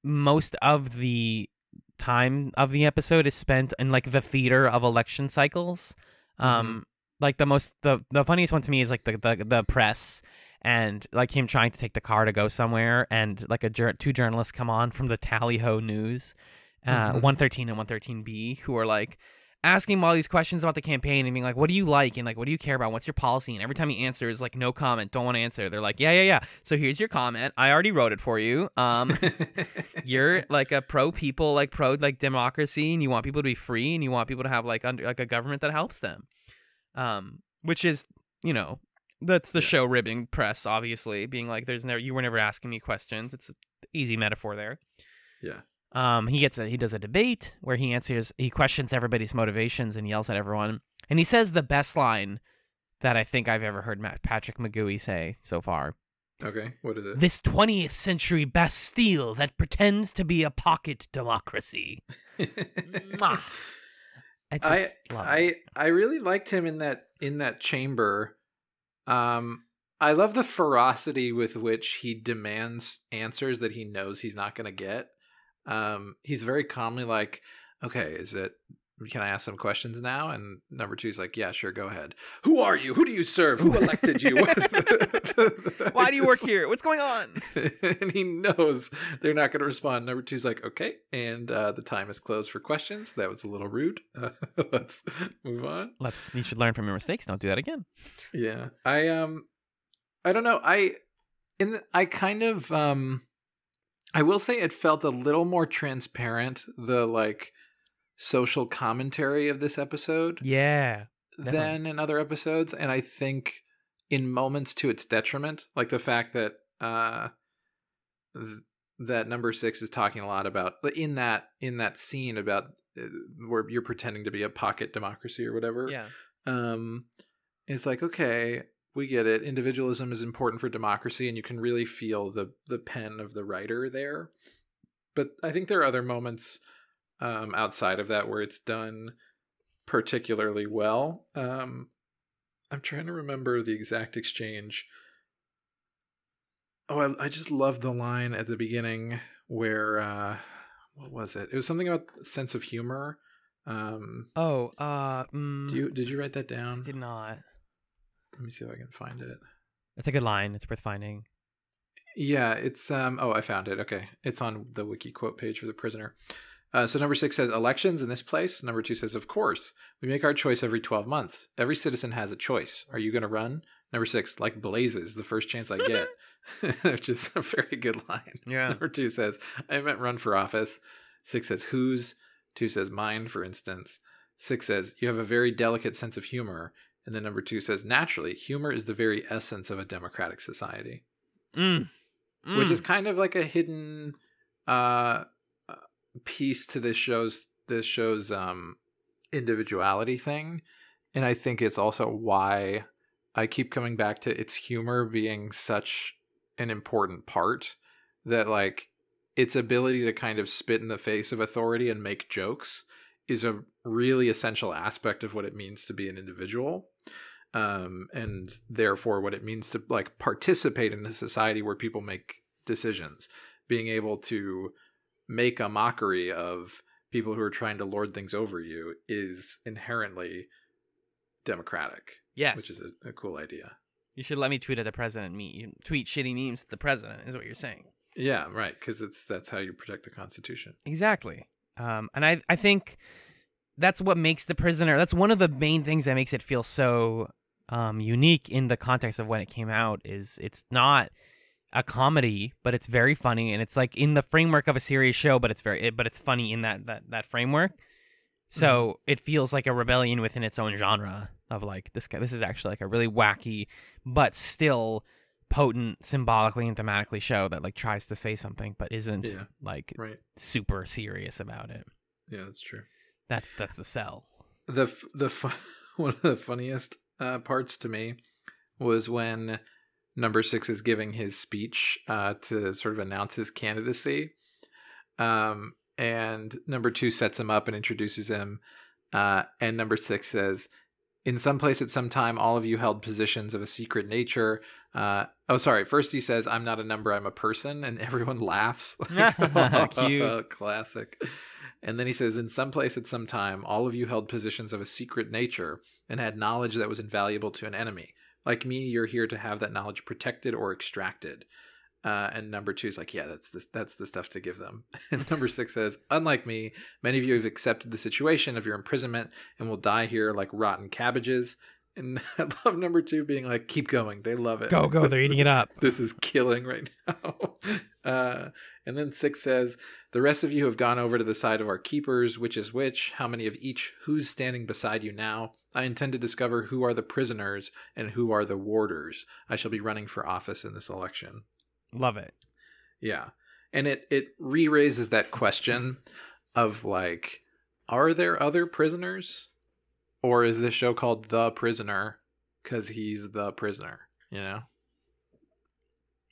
most of the time of the episode is spent in like the theater of election cycles. Like the funniest one to me is like the press. And like him trying to take the car to go somewhere, and like 2 journalists come on from the Tally-Ho News, 113 and 113B, who are like asking him all these questions about the campaign and being like, what do you like? And like, what do you care about? What's your policy? And every time he answers, like, no comment, don't want to answer. They're like, yeah. So here's your comment. I already wrote it for you. You're like a pro people, like pro like democracy, and you want people to be free, and you want people to have like a government that helps them. Which is, that's the show ribbing press, obviously, being like, you were never asking me questions. It's an easy metaphor there.
Yeah.
He does a debate where he questions everybody's motivations and yells at everyone. And he says the best line that I think I've ever heard Patrick McGooey say so far.
Okay, what is it?
This 20th century Bastille that pretends to be a pocket democracy.
I really liked him in that chamber. I love the ferocity with which he demands answers that he knows he's not going to get. He's very calmly like, okay, can I ask some questions now? And number 2 is like, yeah, sure, go ahead. Who are you? Who do you serve? Who elected you?
Why do you work here? What's going on?
And he knows they're not going to respond. Number 2 is like, okay, and the time is closed for questions. That was a little rude. Let's move on.
You should learn from your mistakes. Don't do that again.
Yeah. I don't know. I will say it felt a little more transparent, the like social commentary of this episode.
Yeah.
Than in other episodes. And I think in moments to its detriment, like the fact that that number 6 is talking a lot about in that scene about where you're pretending to be a pocket democracy or whatever.
Yeah.
It's like, okay, We get it. Individualism is important for democracy, and you can really feel the pen of the writer there. But I think there are other moments outside of that where it's done particularly well. I'm trying to remember the exact exchange. Oh, I just love the line at the beginning where what was it? It was something about sense of humor. Did you write that down?
I did not.
Let me see if I can find it.
It's a good line. It's worth finding.
Yeah, it's I found it. Okay. It's on the wiki quote page for The Prisoner. So number 6 says elections in this place. Number 2 says, of course, we make our choice every 12 months. Every citizen has a choice. Are you going to run? Number 6, like blazes, the first chance I get. Which is a very good line.
Yeah.
Number 2 says, I meant run for office. 6 says, whose? 2 says, mine, for instance. 6 says, you have a very delicate sense of humor. And then number 2 says, naturally, humor is the very essence of a democratic society. Which is kind of like a hidden piece to this show's individuality thing. And I think it's also why I keep coming back to its humor being such an important part, that like its ability to kind of spit in the face of authority and make jokes is a really essential aspect of what it means to be an individual. And therefore what it means to like participate in a society where people make decisions. Being able to make a mockery of people who are trying to lord things over you is inherently democratic.
Yes.
Which is a cool idea.
You should let me tweet at the president. You tweet shitty memes at the president is what you're saying.
Yeah, right. Because that's how you protect the Constitution.
Exactly. And I think that's what makes The Prisoner. That's one of the main things that makes it feel so unique in the context of when it came out. Is it's not a comedy, but it's very funny, and it's like in the framework of a serious show, but it's funny in that framework. So it feels like a rebellion within its own genre of like this is actually like a really wacky but still potent symbolically and thematically show that like tries to say something but isn't super serious about it.
Yeah, that's true.
That's the sell.
One of the funniest parts to me was when number 6 is giving his speech to sort of announce his candidacy. And number 2 sets him up and introduces him. And number 6 says, in some place at some time, all of you held positions of a secret nature. First he says, I'm not a number, I'm a person. And everyone laughs.
Cute.
Classic. And then he says, in some place at some time, all of you held positions of a secret nature and had knowledge that was invaluable to an enemy. Like me, you're here to have that knowledge protected or extracted. And number 2 is like, yeah, that's the stuff to give them. And number 6 says, unlike me, many of you have accepted the situation of your imprisonment and will die here like rotten cabbages. And I love number 2 being like, keep going. They love it.
Go. They're eating it up.
This is killing right now. And then 6 says, the rest of you have gone over to the side of our keepers, which is which, how many of each, who's standing beside you now. I intend to discover who are the prisoners and who are the warders. I shall be running for office in this election.
Love it.
Yeah. And it re-raises that question of like, are there other prisoners? Or is this show called The Prisoner because he's the prisoner, you know?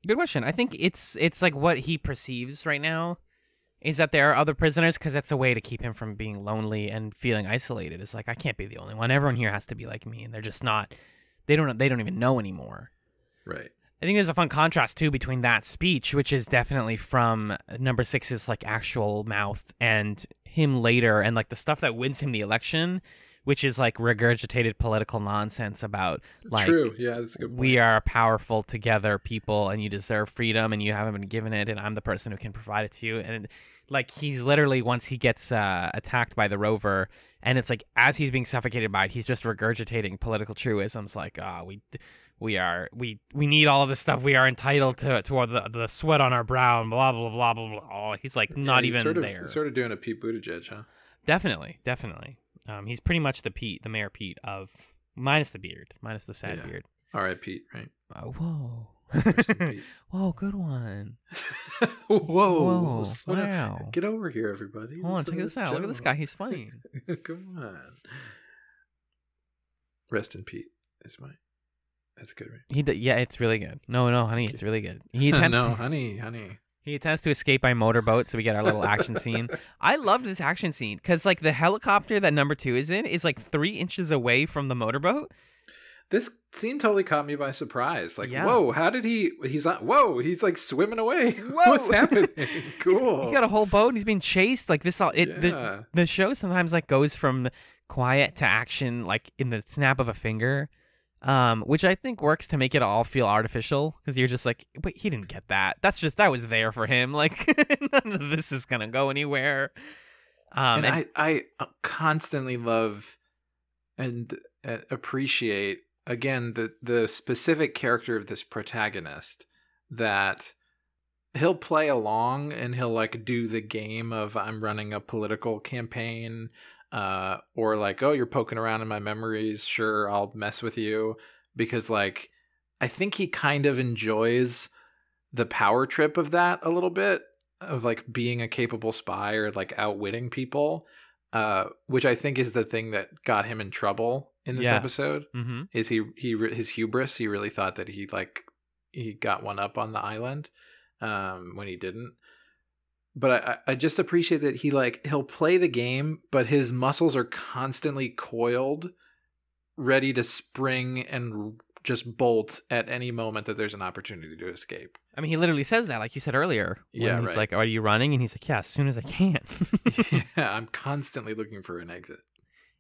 Good question. I think it's like what he perceives right now is that there are other prisoners because that's a way to keep him from being lonely and feeling isolated. It's like, I can't be the only one. Everyone here has to be like me, and they're just not. They don't even know anymore.
Right.
I think there's a fun contrast too between that speech, which is definitely from number 6's like actual mouth, and him later, and like the stuff that wins him the election, which is like regurgitated political nonsense about like,
true, yeah, that's a good point.
We are powerful together people, and you deserve freedom, and you haven't been given it, and I'm the person who can provide it to you. And like he's literally, once he gets attacked by the rover, and it's like as he's being suffocated by it, he's just regurgitating political truisms like, we need all of this stuff. We are entitled to the sweat on our brow and blah blah blah blah blah. Oh, he's like not even there.
Sort of doing a Pete Buttigieg, huh?
Definitely. He's pretty much the Mayor Pete of minus the beard, minus the sad beard.
All right, Pete. Right.
Whoa.
Pete.
Whoa, good one.
Whoa.
Wow.
Get over here, everybody.
Hold on, check this out. Look at this guy. He's funny.
Come on. Rest in Pete is my It's good.
Yeah, it's really good. No, honey, it's really good. He attempts
honey.
He attempts to escape by motorboat, so we get our little action scene. I loved this action scene because, like, the helicopter that number 2 is in is like 3 inches away from the motorboat.
This scene totally caught me by surprise. Like,
Yeah.
whoa, how did he's like swimming away.
Whoa.
What's happening? Cool.
He's got a whole boat and he's being chased. Like this, the show sometimes like goes from quiet to action, like in the snap of a finger, which I think works to make it all feel artificial because you're just like, but he didn't get that. That was there for him. Like none of this is gonna go anywhere.
And I constantly love and appreciate. Again, the specific character of this protagonist, that he'll play along and he'll like do the game of I'm running a political campaign, or like, oh, you're poking around in my memories. Sure, I'll mess with you, because like I think he kind of enjoys the power trip of that a little bit, of like being a capable spy or like outwitting people, which I think is the thing that got him in trouble in this episode.
Mm-hmm.
Is his hubris. He really thought that he got one up on the island, when he didn't. But I just appreciate that he'll play the game, but his muscles are constantly coiled, ready to spring and just bolt at any moment that there's an opportunity to escape.
I mean, he literally says that, like you said earlier.
Yeah,
he's
right.
like, "Are you running?" And he's like, "Yeah, as soon as I can."
Yeah, I'm constantly looking for an exit.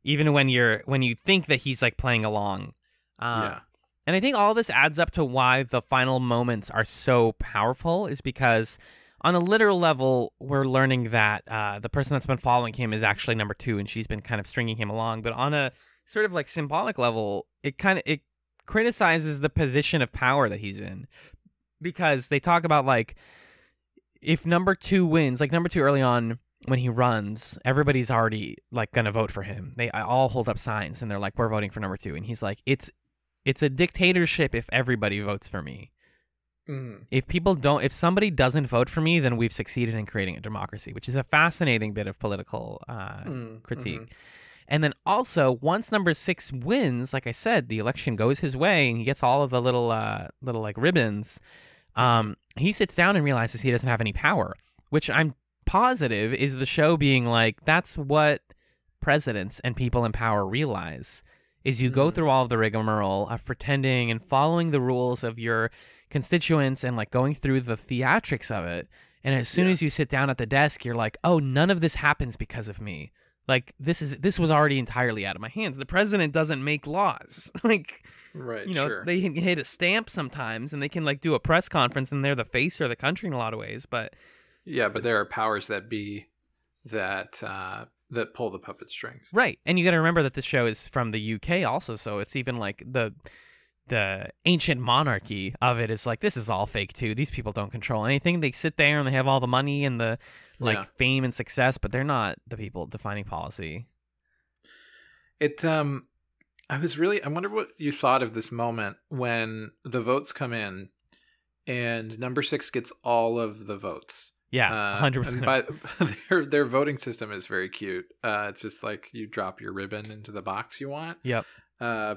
Even when you think that he's like playing along.
Yeah.
And I think all this adds up to why the final moments are so powerful, is because on a literal level, we're learning that the person that's been following him is actually number 2, and she's been kind of stringing him along. But on a sort of like symbolic level, it criticizes the position of power that he's in, because they talk about like, if number 2 wins, like number 2 early on, when he runs, everybody's already like gonna vote for him. They all hold up signs and they're like, "We're voting for number 2," and he's like, "It's a dictatorship if everybody votes for me. If somebody doesn't vote for me, then we've succeeded in creating a democracy," which is a fascinating bit of political critique. Mm-hmm. And then also, once number 6 wins, like I said, the election goes his way and he gets all of the little like ribbons. He sits down and realizes he doesn't have any power, which I'm positive is the show being like, that's what presidents and people in power realize, is you go through all of the rigmarole of pretending and following the rules of your constituents and like going through the theatrics of it, and as soon as you sit down at the desk, you're like, oh, none of this happens because of me. Like this was already entirely out of my hands. The president doesn't make laws. Like,
right,
they can hit a stamp sometimes and they can like do a press conference and they're the face of the country in a lot of ways, but
there are powers that be that pull the puppet strings.
Right. And you got to remember that this show is from the UK also, so it's even like the ancient monarchy of it is like, this is all fake too. These people don't control anything. They sit there and they have all the money and the fame and success, but they're not the people defining policy.
I wonder what you thought of this moment when the votes come in and number 6 gets all of the votes.
Yeah, 100%.
But their voting system is very cute. It's just like you drop your ribbon into the box you want.
Yep.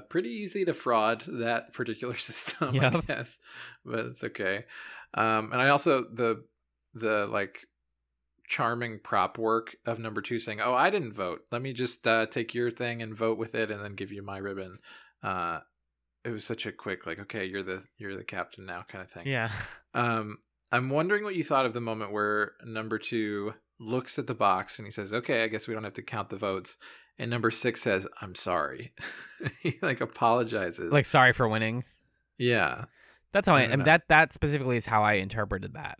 Pretty easy to fraud that particular system, I guess, but it's okay. And I also the like charming prop work of number 2 saying, "Oh, I didn't vote. Let me just take your thing and vote with it, and then give you my ribbon." It was such a quick like, okay, you're the captain now kind of thing.
Yeah.
I'm wondering what you thought of the moment where number 2 looks at the box and he says, "Okay, I guess we don't have to count the votes." And number 6 says, "I'm sorry." He like apologizes.
Like, sorry for winning.
Yeah.
That's how that specifically is how I interpreted that.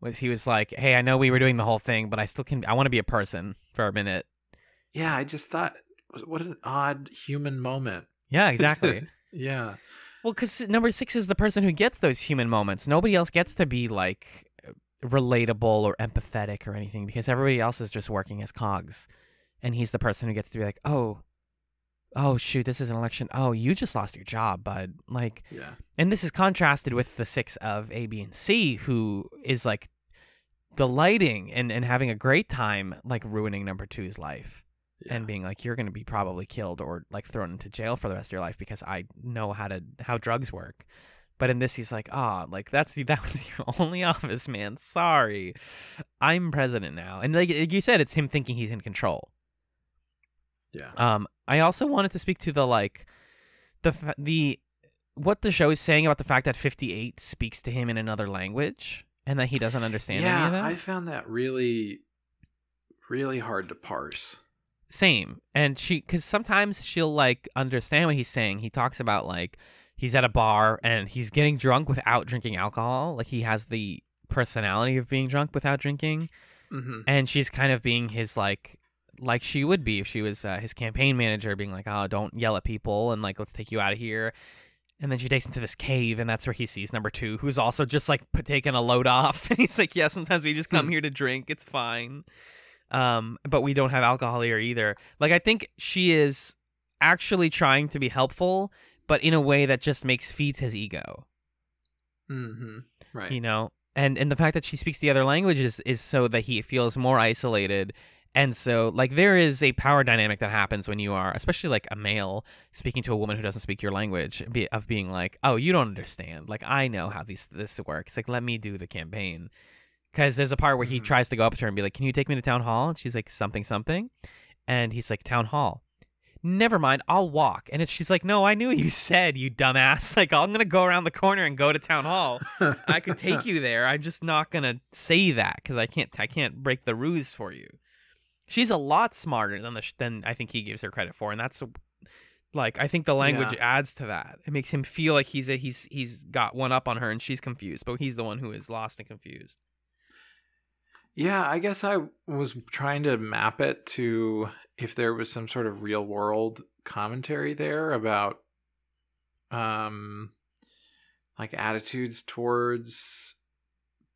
Was he was like, "Hey, I know we were doing the whole thing, but I want to be a person for a minute."
Yeah, I just thought, what an odd human moment.
Yeah, exactly.
Yeah.
Well, because number 6 is the person who gets those human moments. Nobody else gets to be like relatable or empathetic or anything, because everybody else is just working as cogs. And he's the person who gets to be like, oh shoot, this is an election. Oh, you just lost your job, bud. Like,
yeah.
And this is contrasted with the 6 of A, B, and C, who is like delighting and having a great time, like ruining number 2's life. and being like, you're going to be probably killed or like thrown into jail for the rest of your life because I know how drugs work. But in this, he's like, like that was your only office, man. Sorry, I'm president now. And like you said, it's him thinking he's in control.
Yeah.
I also wanted to speak to the what the show is saying about the fact that 58 speaks to him in another language and that he doesn't understand any of that.
I found that really, really hard to parse.
Same. And because sometimes she'll like understand what he's saying. He talks about like he's at a bar and he's getting drunk without drinking alcohol. Like he has the personality of being drunk without drinking.
Mm-hmm.
And she's kind of being his like she would be if she was his campaign manager, being like, oh, don't yell at people and like, let's take you out of here. And then she takes him to this cave, and that's where he sees number 2, who's also just like taking a load off. And he's like, yeah, sometimes we just come here to drink. It's fine. But we don't have alcohol here either. Like, I think she is actually trying to be helpful, but in a way that just feeds his ego.
Mm-hmm. Right.
You know? And the fact that she speaks the other languages is so that he feels more isolated. And so, like, there is a power dynamic that happens when you are, especially, like, a male speaking to a woman who doesn't speak your language, of being like, oh, you don't understand. Like, I know how this works. Like, let me do the campaign. Because there's a part where he tries to go up to her and be like, can you take me to town hall? And she's like, something. And he's like, town hall. Never mind, I'll walk. And she's like, no, I knew what you said, you dumbass. Like, I'm going to go around the corner and go to town hall. I could take you there. I'm just not going to say that because I can't break the ruse for you. She's a lot smarter than I think he gives her credit for, and that's like I think the language adds to that. It makes him feel like he's got one up on her, and she's confused, but he's the one who is lost and confused.
Yeah, I guess I was trying to map it to if there was some sort of real world commentary there about like attitudes towards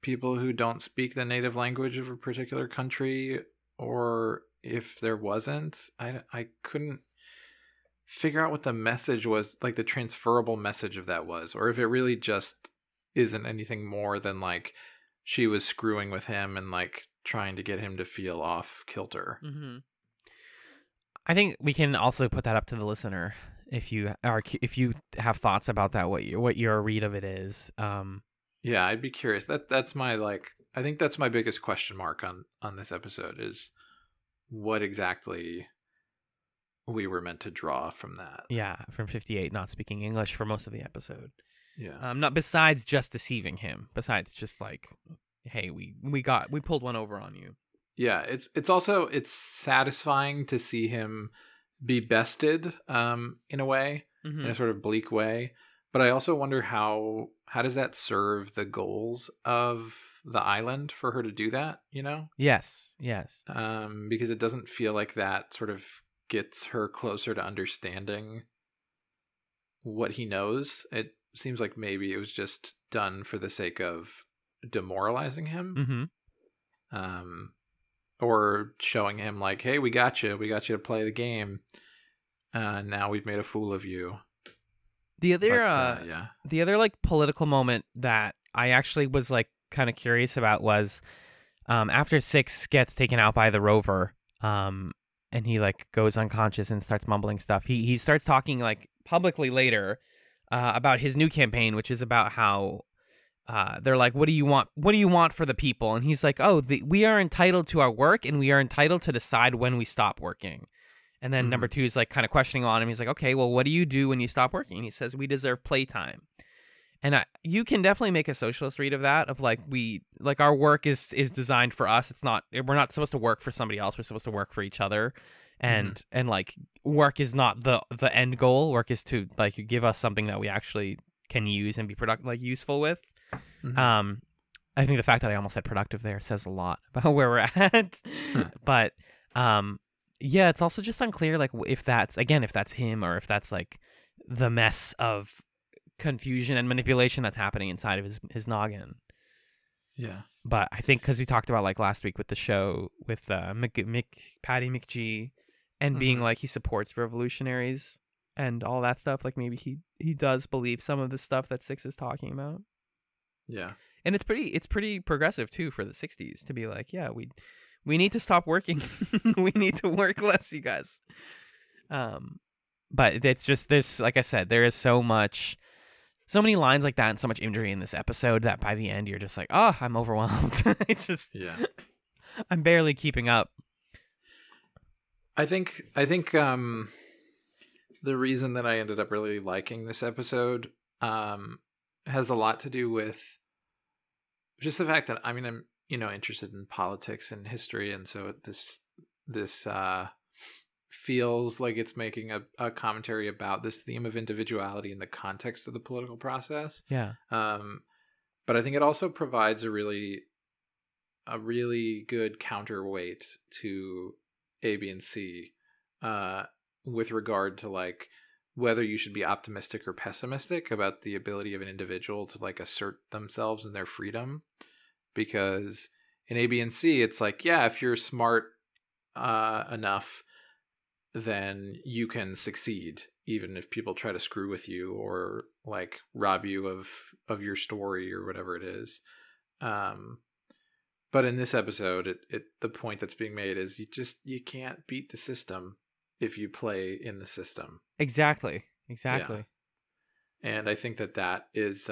people who don't speak the native language of a particular country. Or if there wasn't, I couldn't figure out what the message was, like the transferable message of that was, or if it really just isn't anything more than like she was screwing with him and like trying to get him to feel off kilter.
Mm-hmm. I think we can also put that up to the listener if you have thoughts about that, what your read of it is.
Yeah, I'd be curious. That's my like. I think that's my biggest question mark on this episode is what exactly we were meant to draw from that.
Yeah, from 58 not speaking English for most of the episode.
Yeah.
Not besides just deceiving him. Besides just like, hey, we pulled one over on you.
Yeah, it's also satisfying to see him be bested in a way, in a sort of bleak way. But I also wonder how does that serve the goals of the island for her to do that, you know?
Yes.
Because it doesn't feel like that sort of gets her closer to understanding what he knows. It seems like maybe it was just done for the sake of demoralizing him. Mm-hmm. Or showing him like, hey, we got you to play the game. Now we've made a fool of you.
The other like political moment that I actually was like kind of curious about was after 6 gets taken out by the rover, and he like goes unconscious and starts mumbling stuff. He starts talking like publicly later about his new campaign, which is about how they're like, what do you want? What do you want for the people? And he's like, oh, we are entitled to our work, and we are entitled to decide when we stop working. And then number 2 is like kind of questioning on him. He's like, okay, well, what do you do when you stop working? And he says, we deserve playtime. And you can definitely make a socialist read of that, of like our work is designed for us. We're not supposed to work for somebody else. We're supposed to work for each other. And like work is not the end goal. Work is to like give us something that we actually can use and be useful with. I think the fact that I almost said productive there says a lot about where we're at. But yeah, it's also just unclear like if that's him or if that's like the mess of confusion and manipulation that's happening inside of his noggin.
Yeah.
But I think because we talked about like last week with the show with Patty McGee and being like he supports revolutionaries and all that stuff, like maybe he does believe some of the stuff that 6 is talking about.
Yeah.
And it's pretty progressive too for the 60s to be like, yeah, We need to stop working. We need to work less, you guys. But it's just this, like I said, there is so many lines like that and so much imagery in this episode that by the end you're just like, oh, I'm overwhelmed. It's just, I'm barely keeping up.
I think the reason that I ended up really liking this episode has a lot to do with just the fact that I'm interested in politics and history, and so this feels like it's making a commentary about this theme of individuality in the context of the political process.
Yeah.
But I think it also provides a really good counterweight to A, B, and C with regard to like whether you should be optimistic or pessimistic about the ability of an individual to like assert themselves and their freedom. Because in A, B, and C, it's like, yeah, if you're smart enough, then you can succeed, even if people try to screw with you or like rob you of your story or whatever it is. But in this episode, the point that's being made is you can't beat the system if you play in the system.
Exactly.
Yeah. And I think that is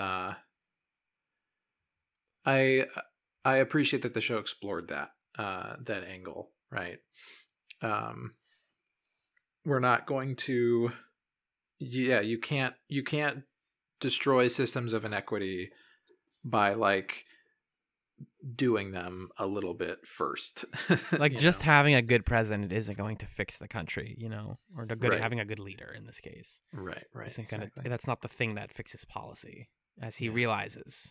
I appreciate that the show explored that angle, right? We're not going to you can't destroy systems of inequity by like doing them a little bit first.
Like just having a good president isn't going to fix the country, or having a good leader in this case.
Right.
Exactly. That's not the thing that fixes policy, as he realizes.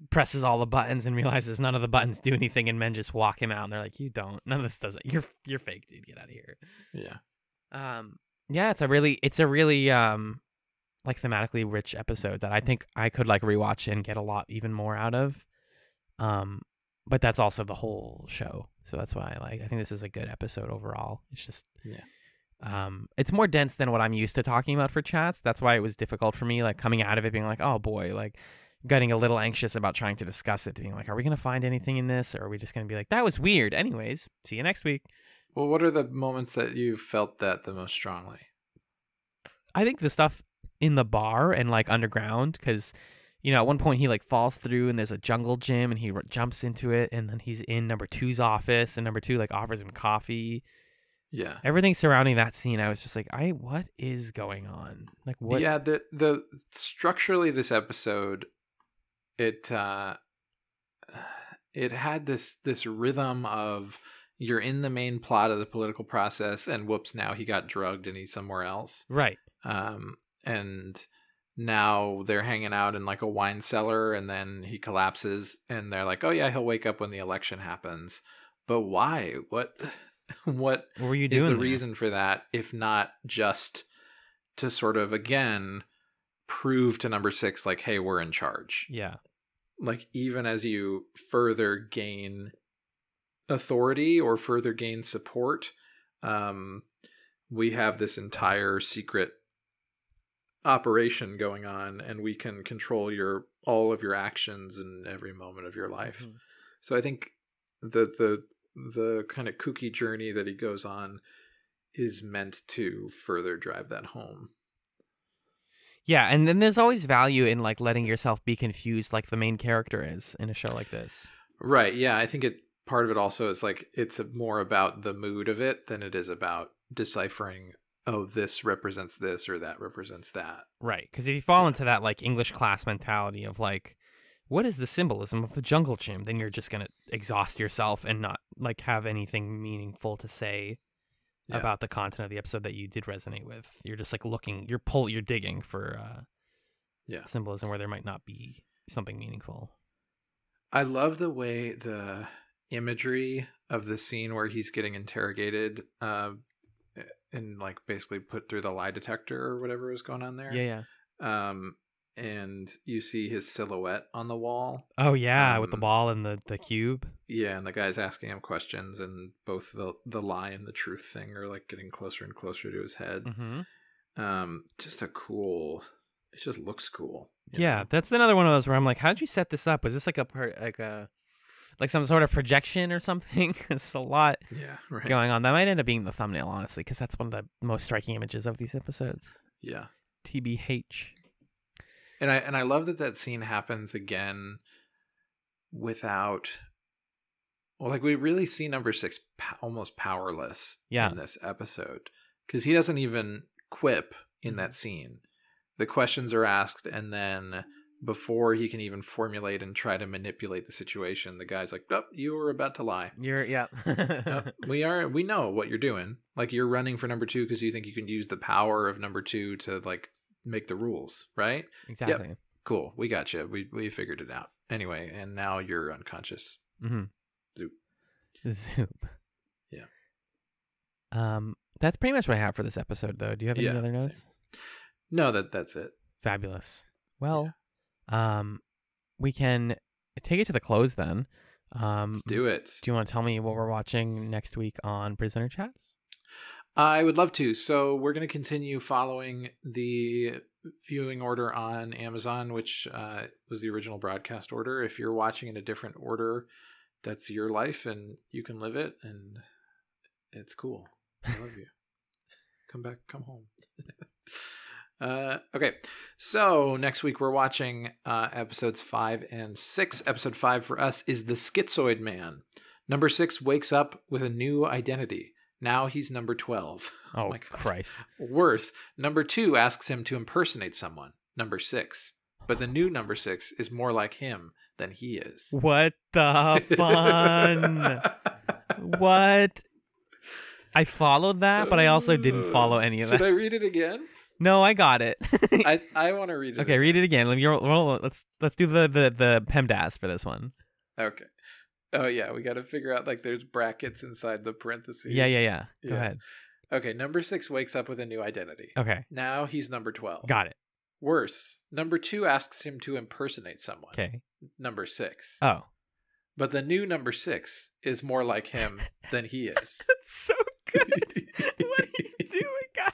Presses all the buttons and realizes none of the buttons do anything, and men just walk him out and they're like, you don't, none of this does it. You're fake, dude. Get out of here.
Yeah.
It's a really like thematically rich episode that I think I could like rewatch and get a lot even more out of. But that's also the whole show. So that's why I think this is a good episode overall. It's just it's more dense than what I'm used to talking about for chats. That's why it was difficult for me, like coming out of it being like, oh boy, like getting a little anxious about trying to discuss it, being like, are we going to find anything in this, or are we just going to be like, that was weird? Anyways, see you next week.
Well, what are the moments that you felt that the most strongly?
I think the stuff in the bar and like underground, because at one point he like falls through and there's a jungle gym and he jumps into it, and then he's in number 2's office and number 2 like offers him coffee.
Yeah.
Everything surrounding that scene, I was just like, what is going on? Like what?
Yeah, the structurally this episode, it had this rhythm of you're in the main plot of the political process and whoops, now he got drugged and he's somewhere else.
Right.
And now they're hanging out in like a wine cellar, and then he collapses and they're like, oh yeah, he'll wake up when the election happens. But why? What
were you doing
is the
there?
reason for that, if not just to sort of again prove to number 6 like, hey, we're in charge.
Yeah.
Like even as you further gain authority or further gain support, we have this entire secret operation going on, and we can control all of your actions in every moment of your life. Mm-hmm. So I think the kind of kooky journey that he goes on is meant to further drive that home.
Yeah, and then there's always value in like letting yourself be confused like the main character is in a show like this. Right,
yeah, I think part of it also is like it's more about the mood of it than it is about deciphering, oh, this represents this or that represents that.
Right, because if you fall into that like English class mentality of like, what is the symbolism of the jungle gym, then you're just going to exhaust yourself and not like have anything meaningful to say about the content of the episode that you did resonate with. You're just like you're digging for symbolism where there might not be something meaningful.
I love the way the imagery of the scene where he's getting interrogated and like basically put through the lie detector or whatever is going on there.
Yeah.
And you see his silhouette on the wall.
Oh yeah, with the ball and the cube.
Yeah, and the guy's asking him questions, and both the lie and the truth thing are like getting closer and closer to his head.
Mm-hmm.
Just it just looks cool.
Yeah, that's another one of those where I'm like, how'd you set this up? Was this like a part, like a like some sort of projection or something. It's a lot
right.
going on. That might end up being the thumbnail, honestly, because that's one of the most striking images of these episodes.
Yeah.
TBH.
And I love that scene happens again without. Well, like we really see number 6 almost powerless in this episode because he doesn't even quip in that scene. The questions are asked, and then before he can even formulate and try to manipulate the situation, the guy's like, "Oh, you were about to lie. We know what you're doing. Like you're running for number 2 because you think you can use the power of number 2 to like make the rules, right?
Exactly.
Yep. Cool. We got you. We figured it out. Anyway, and now you're unconscious.
Mm-hmm. Zoop.
Yeah.
That's pretty much what I have for this episode, though. Do you have any other notes?
Same. No, that's it.
Fabulous. Well, we can take it to the close then.
Let's do it.
Do you want to tell me what we're watching next week on PrisonerChatz?
I would love to. So we're going to continue following the viewing order on Amazon, which was the original broadcast order. If you're watching in a different order, that's your life and you can live it, and it's cool. I love you. Come back, come home. Okay, so next week we're watching episodes 5 and 6. Episode 5 for us is The Schizoid Man. Number 6 wakes up with a new identity. Now he's number 12.
Oh my God. Christ.
Worse, number 2 asks him to impersonate someone. Number 6. But the new number 6 is more like him than he is.
What the fun? What? I folled that, but I also didn't follow any of that.
Should I read it again?
No, I got it.
I want to read it.
Okay, read it again. Let's do the PEMDAS for this one.
Okay. Oh yeah, we got to figure out like there's brackets inside the parentheses.
Yeah. Go ahead.
Okay, number 6 wakes up with a new identity.
Okay.
Now he's number 12.
Got it.
Worse, number 2 asks him to impersonate someone.
Okay.
Number 6.
Oh.
But the new number 6 is more like him than he is.
That's so good. What are you doing, guys?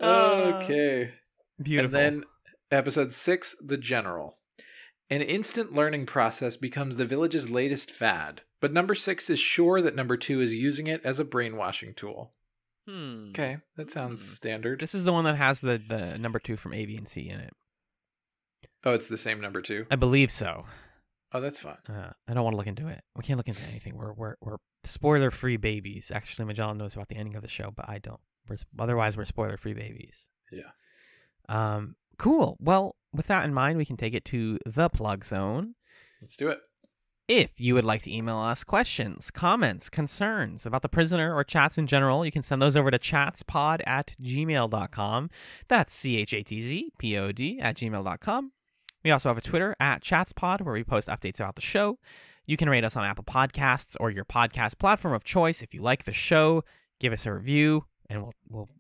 Okay.
Beautiful.
And then episode 6, The General. An instant learning process becomes the village's latest fad, but number 6 is sure that number 2 is using it as a brainwashing tool. Okay, that sounds standard.
This is the one that has the number 2 from A, B, and C in it.
Oh, it's the same number 2?
I believe so.
Oh, that's fine.
I don't want to look into it. We can't look into anything. We're spoiler-free babies. Actually, Magellan knows about the ending of the show, but I don't. Otherwise, we're spoiler-free babies.
Yeah.
Cool. Well, with that in mind, we can take it to the plug zone.
Let's do it.
If you would like to email us questions, comments, concerns about The Prisoner or chats in general, you can send those over to chatspod@gmail.com. That's chatzpod@gmail.com. We also have a Twitter @chatspod where we post updates about the show. You can rate us on Apple Podcasts or your podcast platform of choice. If you like the show, give us a review, and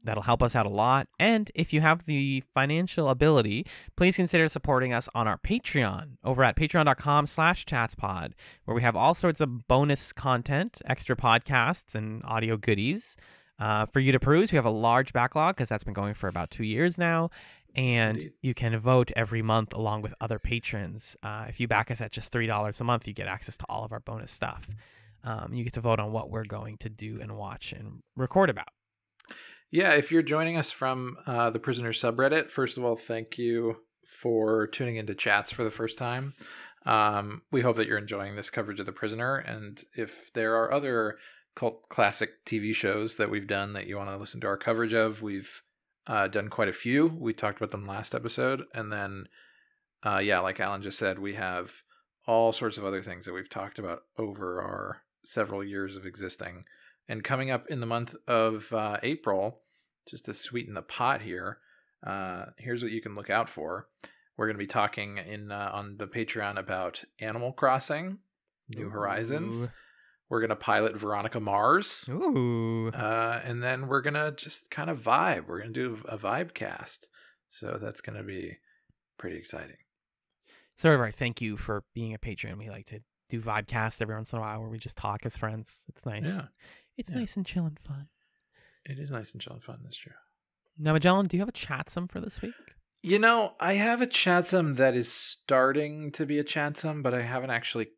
that'll help us out a lot. And if you have the financial ability, please consider supporting us on our Patreon over at patreon.com/chatspod, where we have all sorts of bonus content, extra podcasts, and audio goodies for you to peruse. We have a large backlog because that's been going for about 2 years now. And you can vote every month along with other patrons. If you back us at just $3 a month, you get access to all of our bonus stuff. You get to vote on what we're going to do and watch and record about.
Yeah, if you're joining us from the Prisoner subreddit, first of all, thank you for tuning into chats for the first time. We hope that you're enjoying this coverage of The Prisoner. And if there are other cult classic TV shows that we've done that you want to listen to our coverage of, we've done quite a few. We talked about them last episode. And then, like Alan just said, we have all sorts of other things that we've talked about over our several years of existing. And coming up in the month of April, just to sweeten the pot here, here's what you can look out for. We're going to be talking on the Patreon about Animal Crossing, New Horizons. We're going to pilot Veronica Mars.
Ooh.
And then we're going to just kind of vibe. We're going to do a vibe cast. So that's going to be pretty exciting.
So, everybody, thank you for being a patron. We like to do Vibecast every once in a while where we just talk as friends. It's nice.
Yeah.
It's nice and chill and fun.
It is nice and chill and fun, that's true.
Now, Magellan, do you have a chatsum for this week?
You know, I have a chatsum that is starting to be a chatsum, but I haven't actually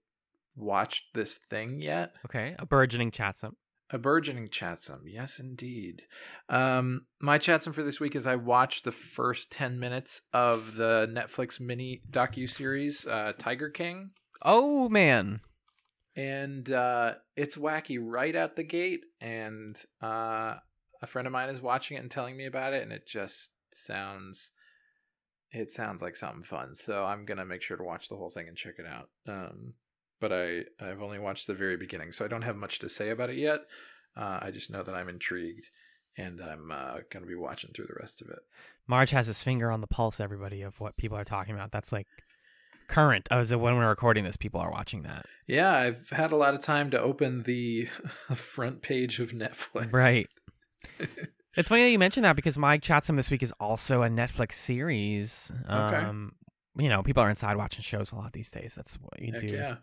watched this thing yet.
Okay, a burgeoning chatsum.
A burgeoning chatsum, yes, indeed. My chatsum for this week is I watched the first 10 minutes of the Netflix mini docu-series, Tiger King.
Oh, man.
And it's wacky right out the gate. And a friend of mine is watching it and telling me about it, and it just sounds like something fun. So I'm going to make sure to watch the whole thing and check it out. But I've only watched the very beginning, so I don't have much to say about it yet. I just know that I'm intrigued, and I'm going to be watching through the rest of it.
Marge has his finger on the pulse, everybody, of what people are talking about. That's like current. Oh, so when we're recording this, people are watching that.
Yeah, I've had a lot of time to open the front page of Netflix.
Right. It's funny that you mentioned that because my chatsum this week is also a Netflix series.
Okay.
People are inside watching shows a lot these days. That's what you
Heck
do.
yeah.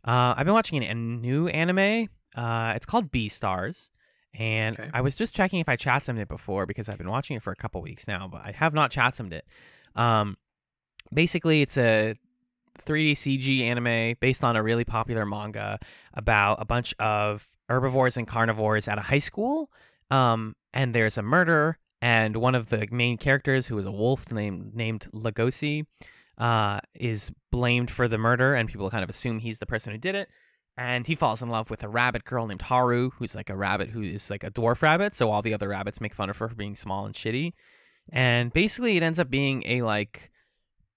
I've been watching a new anime. It's called Beastars. And
Okay.
I was just checking if I chatsumed it before because I've been watching it for a couple weeks now, but I have not chatsumed it. Basically, it's a 3D CG anime based on a really popular manga about a bunch of herbivores and carnivores at a high school. And there's a murder, and one of the main characters, who is a wolf named Lagosi, is blamed for the murder, and people kind of assume he's the person who did it. And he falls in love with a rabbit girl named Haru, who's like a rabbit who is like a dwarf rabbit, so all the other rabbits make fun of her for being small and shitty. And basically it ends up being a like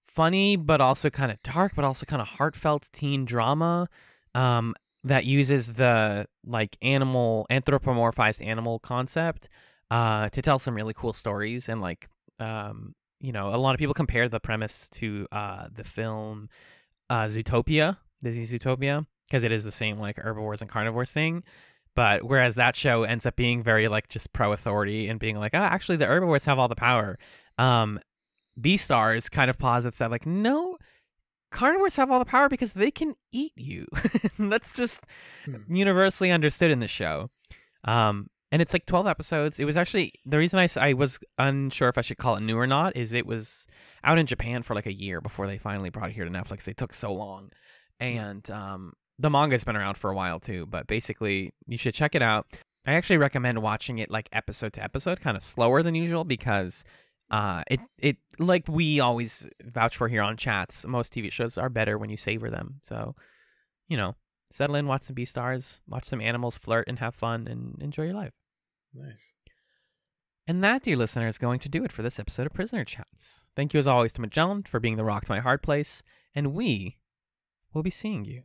funny but also kind of dark but also kind of heartfelt teen drama that uses the like anthropomorphized animal concept to tell some really cool stories. And like a lot of people compare the premise to the film Zootopia, Disney's Zootopia, because it is the same like herbivores and carnivores thing. But whereas that show ends up being very like just pro-authority and being like, actually the herbivores have all the power. Beastars kind of posits that like, no, carnivores have all the power because they can eat you. That's just universally understood in the show. And it's like 12 episodes. It was actually, the reason I was unsure if I should call it new or not is it was out in Japan for like a year before they finally brought it here to Netflix. They took so long. And the manga's been around for a while too, but basically you should check it out. I actually recommend watching it like episode to episode, kind of slower than usual, because it like we always vouch for here on Chats, most TV shows are better when you savor them. So, settle in, watch some Beastars, watch some animals flirt and have fun, and enjoy your life.
Nice.
And that, dear listener, is going to do it for this episode of Prisoner Chats. Thank you as always to Magellan for being the rock to my hard place, and we will be seeing you